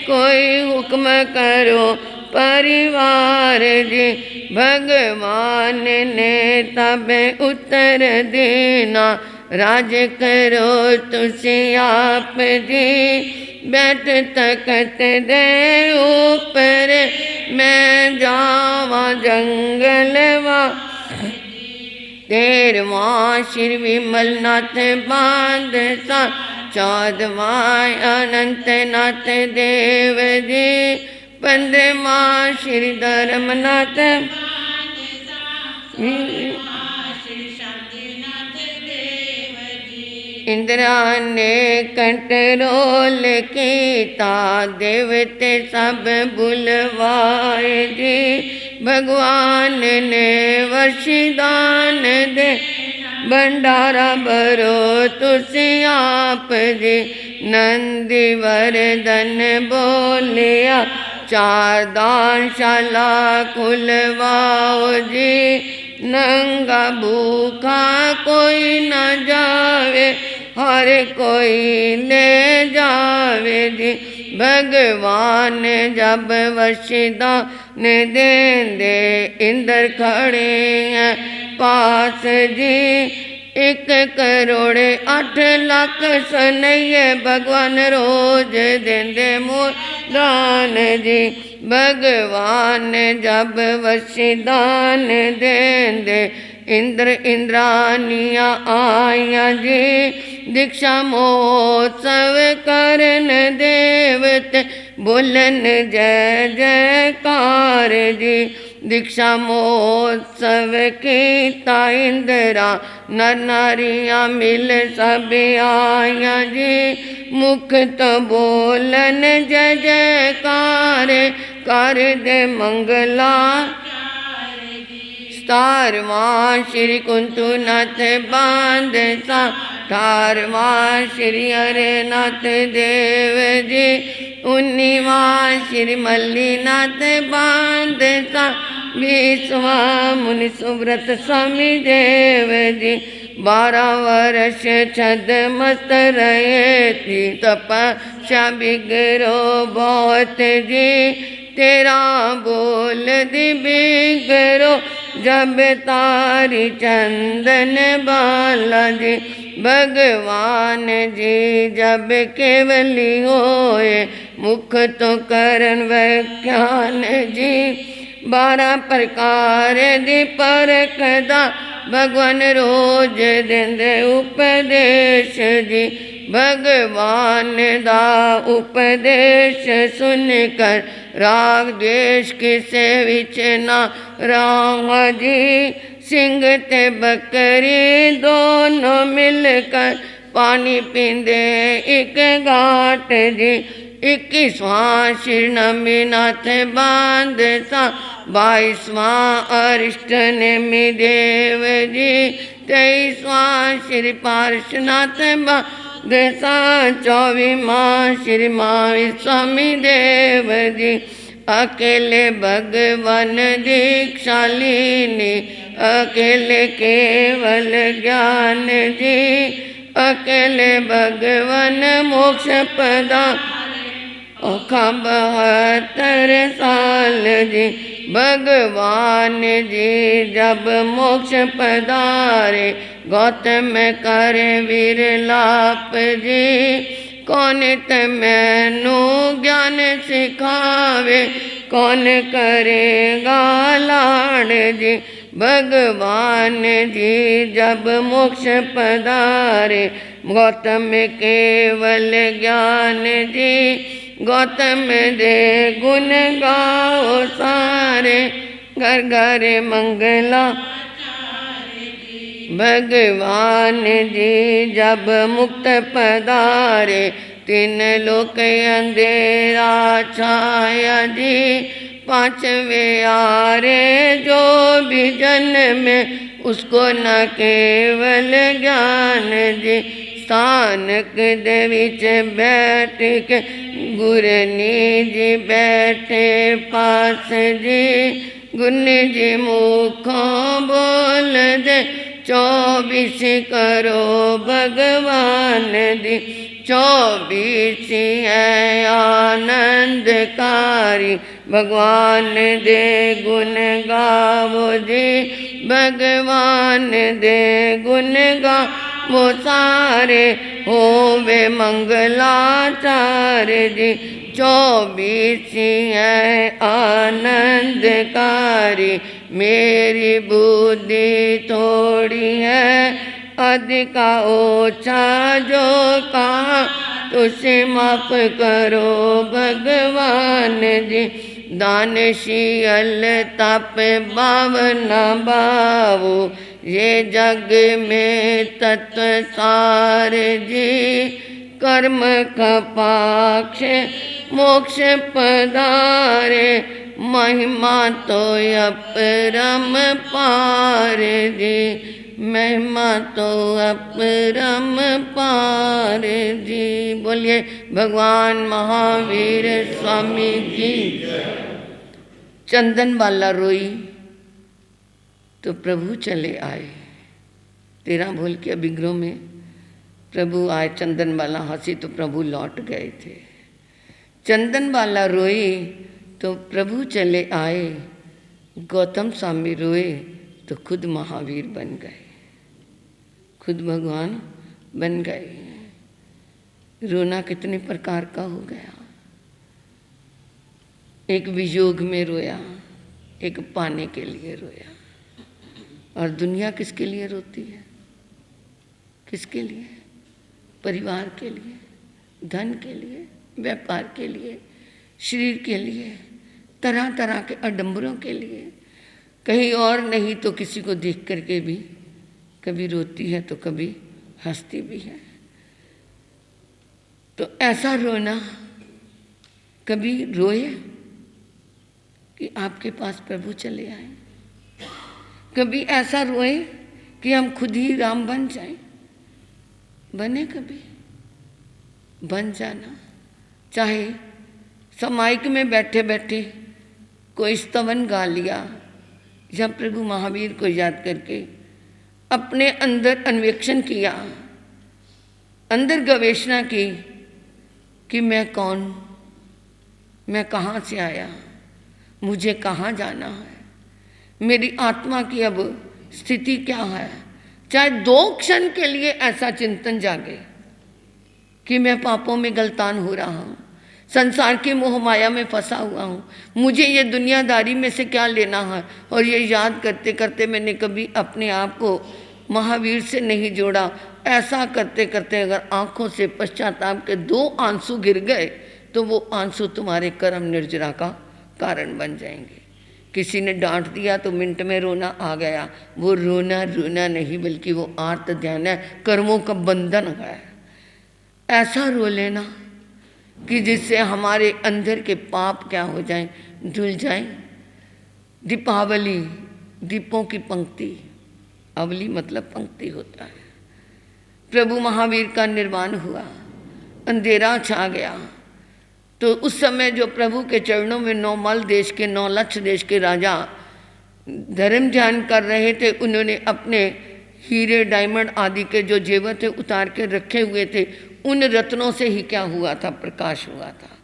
Speaker 2: कोई हुक्म करो परिवार जी। भगवान ने तब उत्तर देना राज करो तुसी आप जी। बैठ तकत दे ऊपर मैं जावा जंगलवा। 13वां श्री विमलनाथ बांध सा 14वां अनंतनाथ देव जी। 15वां श्री धर्मनाथ इंद्रा ने कंट्रोल कीता देवते सब बुलवाए जी। भगवान ने वरदान दे भंडारा भरो तुसी आप जी। नंदी वर्धन बोलिया 4 दानशाला खुलवाओ जी। नंगा भूखा कोई न जावे हर कोई ले जावे जी। भगवान जब वरदान देंदे इंद्र खड़े हैं पास जी। 1 करोड़ 8 लाख सनैये भगवान रोज देंदे मोर दान जी। भगवान जब वरदान देंदे इंद्र इंद्रानियाँ आया जी। दीक्षा महोत्सव करन देवते बोलन जय जयकार जी। दीक्षा महोत्सव कीता इंद्रा नर नारियाँ मिल सब आया जी। मुख तो बोलन जय जयकार कर दे मंगला। 17वां श्री कुंतुनाथ बांध सा 18वां श्री हरनाथ देव जी। 19वां श्री मल्लीनाथ बांध सा 20वां मुनि सुव्रत स्वामी देव जी। 12 वर्ष छद मस्त रहे थी तपस्या बिगड़ो बहुत जी। 13 बोल दी बिगड़ो जब तारी चंदन बाला जी। भगवान जी जब केवली होए मुख तो करन व्याख्यान जी। 12 प्रकार दी परखदा भगवान रोज देंदे उपदेश जी। भगवान दा उपदेश सुनकर राग द्वेष किसे विच ना रहा जी। सिंह ते बकरी दोनों मिलकर पानी पींदे एक घाट जी। 21वां श्री नमीनाथ बांध सा 22वां अरिष्ट नेमि देव जी। 23वां श्री पार्श्वनाथ बांध सा 24वां श्री महावीर स्वामी देव जी। अकेले भगवान दीक्षा लीनी, अकेले केवल ज्ञान जी, अकेले भगवान मोक्ष पदा, औखा 72 साल जी। भगवान जी जब मोक्ष पधारे, गौतम करे विरलाप जी, कौन तमैनू ज्ञान सिखावे, कौन करेगा लाड़ जी। भगवान जी जब मोक्ष पधारे, गौतम केवल ज्ञान जी, गौतम दे गुण गाओ सारे, घर घर मंगला। भगवान जी जब मुक्त पधारे, 3 लोक अंधेरा छाया जी, 5वें आरे जो भी जन्मे, उसको न केवल ज्ञान जी। स्थानक दे विच बैठ के, गुरनी जी बैठे पास जी, गुरनी जी मुखों बोल दे, 24 करो भगवान दी। 24 है आनंदकारी, भगवान दे गुण गावो जी, भगवान दे गुण गावो सारे, होवे मंगलाचार जी। 24 है आनंदकारी, मेरी बुद्धि थोड़ी है, अधिका ओछा जो कहा, तुझसे माफ करो भगवान जी। दानशील तप भावना भावो, ये जग में तत्व सार जी, कर्म कपाक्ष मोक्ष पधारे, महिमा तो अपरम पार जी, महिमा तो अपरम पार जी। बोलिए भगवान महावीर स्वामी की। चंदन वाला रोई तो प्रभु चले आए। 13 भोल के विग्रह में प्रभु आए, चंदन वाला हंसी तो प्रभु लौट गए थे। चंदन वाला रोई तो प्रभु चले आए, गौतम स्वामी रोए तो खुद महावीर बन गए, खुद भगवान बन गए। रोना कितने प्रकार का हो गया, एक वियोग में रोया, एक पाने के लिए रोया। और दुनिया किसके लिए रोती है? किसके लिए? परिवार के लिए, धन के लिए, व्यापार के लिए, शरीर के लिए, तरह तरह के आडंबरों के लिए। कहीं और नहीं तो किसी को देख करके भी कभी रोती है तो कभी हंसती भी है। तो ऐसा रोना, कभी रोए कि आपके पास प्रभु चले आए, कभी ऐसा रोए कि हम खुद ही राम बन जाएं। बने कभी? बन जाना। चाहे समाइक में बैठे बैठे कोई स्तवन गा लिया, या प्रभु महावीर को याद करके अपने अंदर अन्वेषण किया, अंदर गवेषणा की कि मैं कौन, मैं कहाँ से आया, मुझे कहाँ जाना है, मेरी आत्मा की अब स्थिति क्या है। चाहे 2 क्षण के लिए ऐसा चिंतन जागे कि मैं पापों में गलतान हो रहा हूँ, संसार की मोह माया में फंसा हुआ हूँ, मुझे ये दुनियादारी में से क्या लेना है। और ये याद करते करते मैंने कभी अपने आप को महावीर से नहीं जोड़ा। ऐसा करते करते अगर आँखों से पश्चाताप के 2 आंसू गिर गए तो वो आंसू तुम्हारे कर्म निर्जरा का कारण बन जाएंगे। किसी ने डांट दिया तो मिनट में रोना आ गया, वो रोना रोना नहीं बल्कि वो आर्त ध्यान है, कर्मों का बंधन है। ऐसा रो लेना कि जिससे हमारे अंदर के पाप क्या हो जाएं, धुल जाएं। दीपावली, दीपों की पंक्ति, अवली मतलब पंक्ति होता है। प्रभु महावीर का निर्वाण हुआ, अंधेरा छा गया, तो उस समय जो प्रभु के चरणों में 9 मल देश के 9 लक्ष देश के राजा धर्म ध्यान कर रहे थे, उन्होंने अपने हीरे डायमंड आदि के जो जेवर थे उतार के रखे हुए थे, उन रत्नों से ही क्या हुआ था, प्रकाश हुआ था।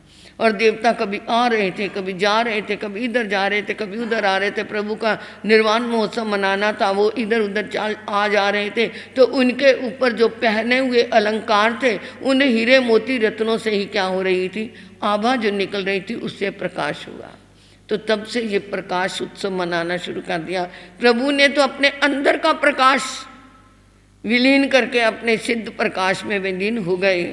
Speaker 2: और देवता कभी आ रहे थे, कभी जा रहे थे, कभी इधर जा रहे थे, कभी उधर आ रहे थे। प्रभु का निर्वाण महोत्सव मनाना था, वो इधर उधर आ जा रहे थे। तो उनके ऊपर जो पहने हुए अलंकार थे, उन हीरे मोती रत्नों से ही क्या हो रही थी, आभा जो निकल रही थी, उससे प्रकाश हुआ। तो तब से ये प्रकाश उत्सव मनाना शुरू कर दिया। प्रभु ने तो अपने अंदर का प्रकाश विलीन करके अपने सिद्ध प्रकाश में विलीन हो गए।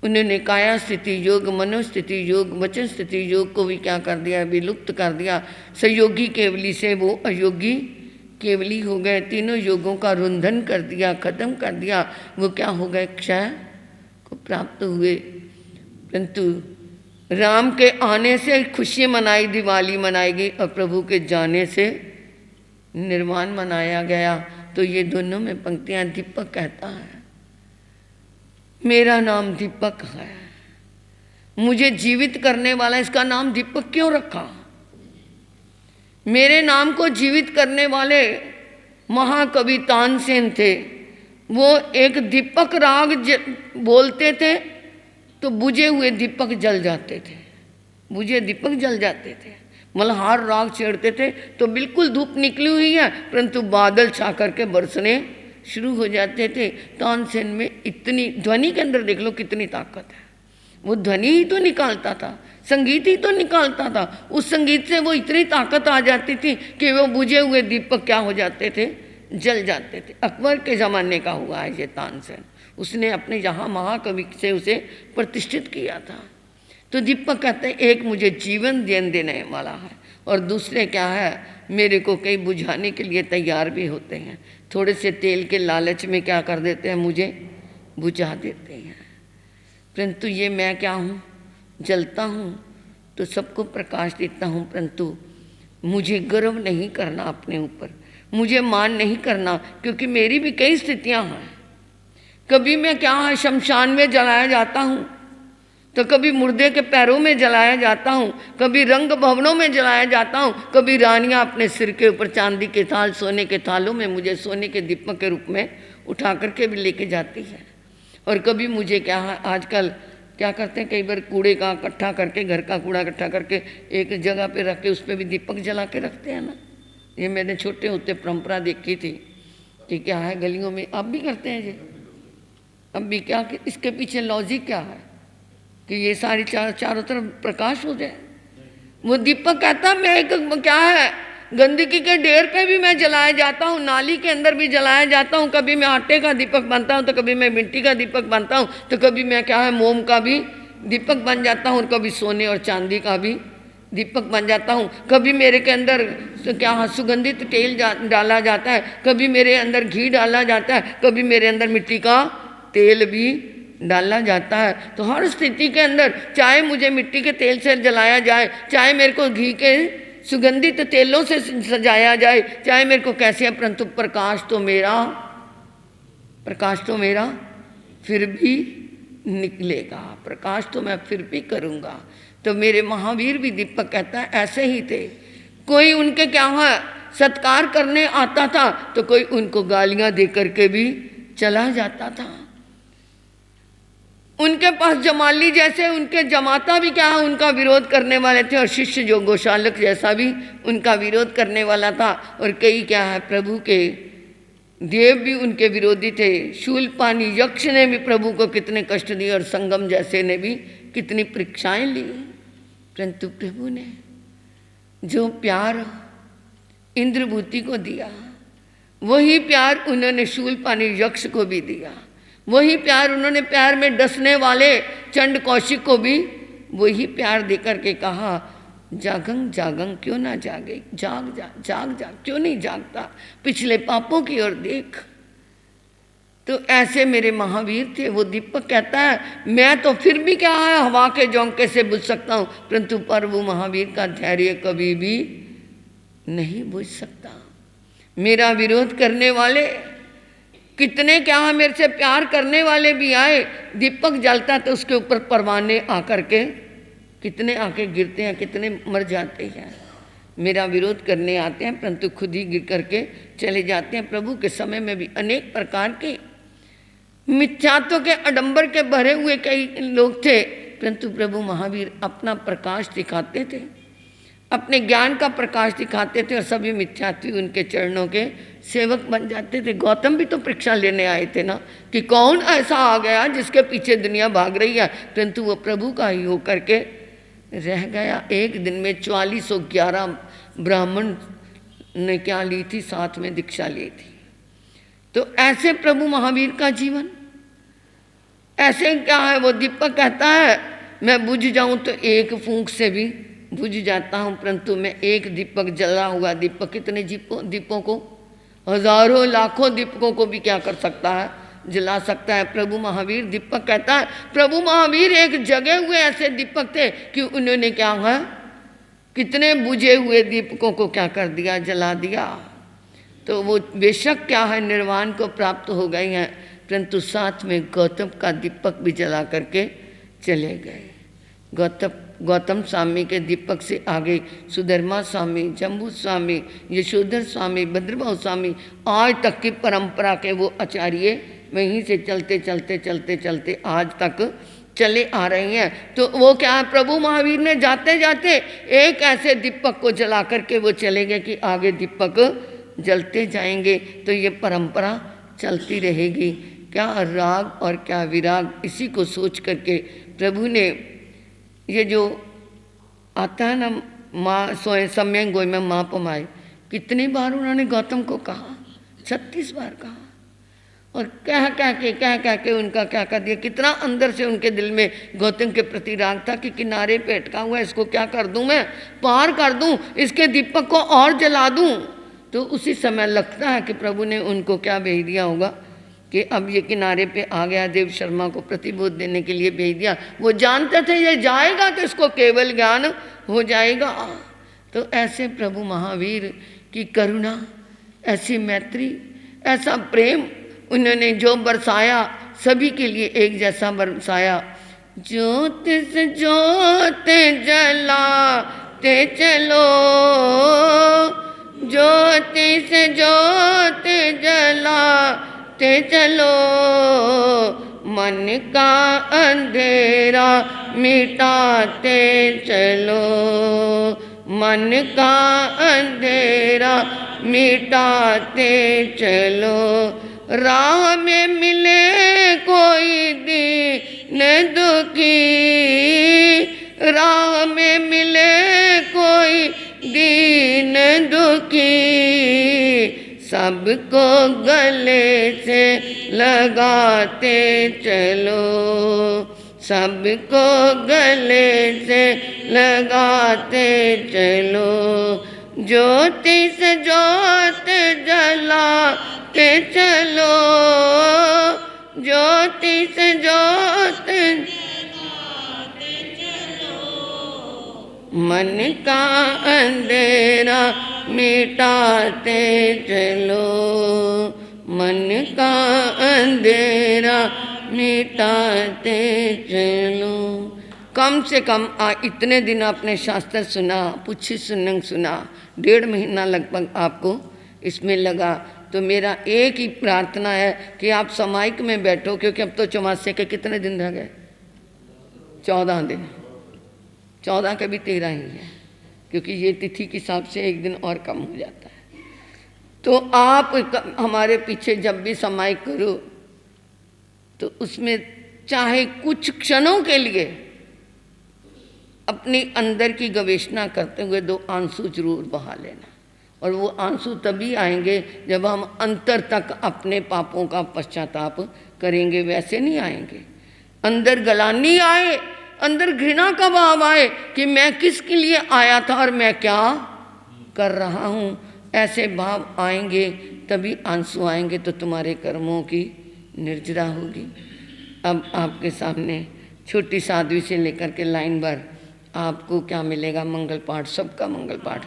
Speaker 2: उन्होंने काया स्थिति योग, मनोस्थिति योग, वचन स्थिति योग को भी क्या कर दिया, विलुप्त कर दिया। संयोगी केवली से वो अयोगी केवली हो गए। तीनों योगों का रुंधन कर दिया, खत्म कर दिया। वो क्या हो गए, क्षय को प्राप्त हुए। परंतु राम के आने से खुशी मनाई, दिवाली मनाई गई, और प्रभु के जाने से निर्वाण मनाया गया। तो ये दोनों में पंक्तियां दीपक कहता है, मेरा नाम दीपक है, मुझे जीवित करने वाला, इसका नाम दीपक क्यों रखा? मेरे नाम को जीवित करने वाले महाकवि तानसेन थे। वो एक दीपक राग बोलते थे तो बुझे हुए दीपक जल जाते थे, बुझे दीपक जल जाते थे। मल्हार राग छेड़ते थे तो बिल्कुल धूप निकली हुई है, परंतु बादल छा करके बरसने शुरू हो जाते थे। तानसेन में इतनी, ध्वनि के अंदर देख लो कितनी ताकत है। वो ध्वनि ही तो निकालता था, संगीत ही तो निकालता था। उस संगीत से वो इतनी ताकत आ जाती थी कि वो बुझे हुए दीपक क्या हो जाते थे, जल जाते थे। अकबर के ज़माने का हुआ है ये तानसेन। उसने अपने यहाँ महाकवि से उसे प्रतिष्ठित किया था। तो दीपक कहते हैं, एक मुझे जीवन देने वाला है, और दूसरे क्या है, मेरे को कई बुझाने के लिए तैयार भी होते हैं। थोड़े से तेल के लालच में क्या कर देते हैं, मुझे बुझा देते हैं। परंतु ये मैं क्या हूँ, जलता हूँ तो सबको प्रकाश देता हूँ, परंतु मुझे गर्व नहीं करना अपने ऊपर, मुझे मान नहीं करना, क्योंकि मेरी भी कई स्थितियाँ हैं। कभी मैं क्या है, शमशान में जलाया जाता हूँ, तो कभी मुर्दे के पैरों में जलाया जाता हूँ, कभी रंग भवनों में जलाया जाता हूँ, कभी रानियाँ अपने सिर के ऊपर चांदी के थाल, सोने के थालों में मुझे सोने के दीपक के रूप में उठा करके भी लेके जाती है। और कभी मुझे क्या है, आजकल क्या करते हैं, कई बार कूड़े का इकट्ठा करके, घर का कूड़ा इकट्ठा करके एक जगह पे रख के उस पर भी दीपक जला के रखते हैं ना। ये मैंने छोटे होते परंपरा देखी थी कि क्या है, गलियों में अब भी करते हैं ये। अब भी क्या, इसके पीछे लॉजिक क्या है कि ये सारी चारों तरफ प्रकाश हो जाए। वो दीपक कहता, मैं एक क्या है, गंदगी के ढेर पे भी मैं जलाया जाता हूँ, नाली के अंदर भी जलाया जाता हूँ। कभी मैं आटे का दीपक बनता हूँ, तो कभी मैं मिट्टी का दीपक बनता हूँ, तो कभी मैं क्या है, मोम का भी दीपक बन जाता हूँ, और कभी सोने और चांदी का भी दीपक बन जाता हूँ। कभी मेरे के अंदर क्या है, सुगंधित तेल डाला जाता है, कभी मेरे अंदर घी डाला जाता है, कभी मेरे अंदर मिट्टी का तेल भी डाला जाता है। तो हर स्थिति के अंदर, चाहे मुझे मिट्टी के तेल से जलाया जाए, चाहे मेरे को घी के सुगंधित तेलों से सजाया जाए, चाहे मेरे को कैसे, परंतु प्रकाश तो मेरा फिर भी निकलेगा, प्रकाश तो मैं फिर भी करूँगा। तो मेरे महावीर भी दीपक कहता है ऐसे ही थे। कोई उनके क्या है, सत्कार करने आता था तो कोई उनको गालियाँ दे करके भी चला जाता था। उनके पास जमाली जैसे उनके जमाता भी क्या है, उनका विरोध करने वाले थे, और शिष्य जो गोशालक जैसा भी उनका विरोध करने वाला था। और कई क्या है, प्रभु के देव भी उनके विरोधी थे। शूलपानी यक्ष ने भी प्रभु को कितने कष्ट दिए, और संगम जैसे ने भी कितनी परीक्षाएं ली, परंतु प्रभु ने जो प्यार इंद्रभूति को दिया, वही प्यार उन्होंने शूलपानी यक्ष को भी दिया। वही प्यार उन्होंने प्यार में डसने वाले चंड कौशिक को भी वही प्यार देकर के कहा, जागंग जागंग क्यों ना जागे, जाग जाग क्यों नहीं जागता, पिछले पापों की ओर देख। तो ऐसे मेरे महावीर थे। वो दीपक कहता है, मैं तो फिर भी क्या है, हवा के झोंके से बुझ सकता हूँ, परंतु पर वो महावीर का धैर्य कभी भी नहीं बुझ सकता। मेरा विरोध करने वाले कितने क्या है, मेरे से प्यार करने वाले भी आए, दीपक जलता तो उसके ऊपर परवाने आकर के कितने आके गिरते हैं, कितने मर जाते हैं, मेरा विरोध करने आते हैं परंतु खुद ही गिर करके चले जाते हैं। प्रभु के समय में भी अनेक प्रकार के मिथ्यात्व के आडंबर के भरे हुए कई लोग थे, परंतु प्रभु महावीर अपना प्रकाश दिखाते थे, अपने ज्ञान का प्रकाश दिखाते थे और सभी मिथ्यात्वी उनके चरणों के सेवक बन जाते थे। गौतम भी तो परीक्षा लेने आए थे ना कि कौन ऐसा आ गया जिसके पीछे दुनिया भाग रही है, परंतु वो प्रभु का ही होकर के रह गया। एक दिन में 4411 ब्राह्मण ने क्या ली थी, साथ में दीक्षा ली थी। तो ऐसे प्रभु महावीर का जीवन, ऐसे क्या है, वो दीपक कहता है मैं बुझ जाऊं तो एक फूंक से भी बुझ जाता हूं, परंतु मैं एक दीपक, जला हुआ दीपक कितने दीपों को, हजारों लाखों दीपकों को भी क्या कर सकता है, जला सकता है। प्रभु महावीर दीपक कहता है, प्रभु महावीर एक जगे हुए ऐसे दीपक थे कि उन्होंने क्या है, कितने बुझे हुए दीपकों को क्या कर दिया, जला दिया। तो वो बेशक क्या है, निर्वाण को प्राप्त हो गए हैं, परंतु साथ में गौतम का दीपक भी जला करके चले गए। गौतम स्वामी के दीपक से आगे सुधर्मा स्वामी, जम्बू स्वामी, यशोधर स्वामी, भद्रभाव स्वामी, आज तक की परंपरा के वो आचार्य वहीं से चलते चलते चलते चलते आज तक चले आ रहे हैं। तो वो क्या है, प्रभु महावीर ने जाते जाते एक ऐसे दीपक को जला करके वो चले गए कि आगे दीपक जलते जाएंगे। तो ये परंपरा चलती रहेगी। क्या राग और क्या विराग, इसी को सोच करके प्रभु ने ये जो आता है ना, माँ सोए सम्यंग गोय में माँ पमाए, कितनी बार उन्होंने गौतम को कहा, 36 बार कहा, और कह कह के उनका क्या कर दिया। कितना अंदर से उनके दिल में गौतम के प्रति राग था कि किनारे पे अटका हुआ, इसको क्या कर दूं, मैं पार कर दूं, इसके दीपक को और जला दूं। तो उसी समय लगता है कि प्रभु ने उनको क्या भेज दिया होगा कि अब ये किनारे पे आ गया, देव शर्मा को प्रतिबोध देने के लिए भेज दिया। वो जानते थे ये जाएगा तो इसको केवल ज्ञान हो जाएगा। तो ऐसे प्रभु महावीर की करुणा, ऐसी मैत्री, ऐसा प्रेम उन्होंने जो बरसाया, सभी के लिए एक जैसा बरसाया। ज्योत से ज्योत जलाते चलो, ज्योति से ज्योत जलाते चलो, मन का अंधेरा मिटाते चलो, मन का अंधेरा मिटाते चलो। राह में मिले कोई दीन दुखी, राह में मिले कोई दीन दुखी, सबको गले से लगाते चलो, सबको गले से लगाते चलो। ज्योति से ज्योत जलाते चलो, ज्योति से ज्योत जलाते चलो, मन का अंधेरा मिटाते चलो, मन का अंधेरा मिटाते चलो। कम से कम इतने दिन आपने शास्त्र सुना, पुच्छी सुनंग सुना, 1.5 महीना लगभग आपको इसमें लगा। तो मेरा एक ही प्रार्थना है कि आप समाइक में बैठो, क्योंकि अब तो चौमासे के कितने दिन रह गए, 14 दिन, 14 के भी 13 ही है, क्योंकि ये तिथि के हिसाब से एक दिन और कम हो जाता है। तो आप हमारे पीछे जब भी समाइक करो तो उसमें चाहे कुछ क्षणों के लिए अपने अंदर की गवेषणा करते हुए 2 आंसू जरूर बहा लेना। और वो आंसू तभी आएंगे जब हम अंतर तक अपने पापों का पश्चाताप करेंगे, वैसे नहीं आएंगे। अंदर गलानी आए, अंदर घृणा का भाव आए कि मैं किसके लिए आया था और मैं क्या कर रहा हूँ, ऐसे भाव आएंगे तभी आंसू आएंगे, तो तुम्हारे कर्मों की निर्जरा होगी। अब आपके सामने छोटी साध्वी से लेकर के लाइन भर आपको क्या मिलेगा, मंगल पाठ, सबका मंगल पाठ।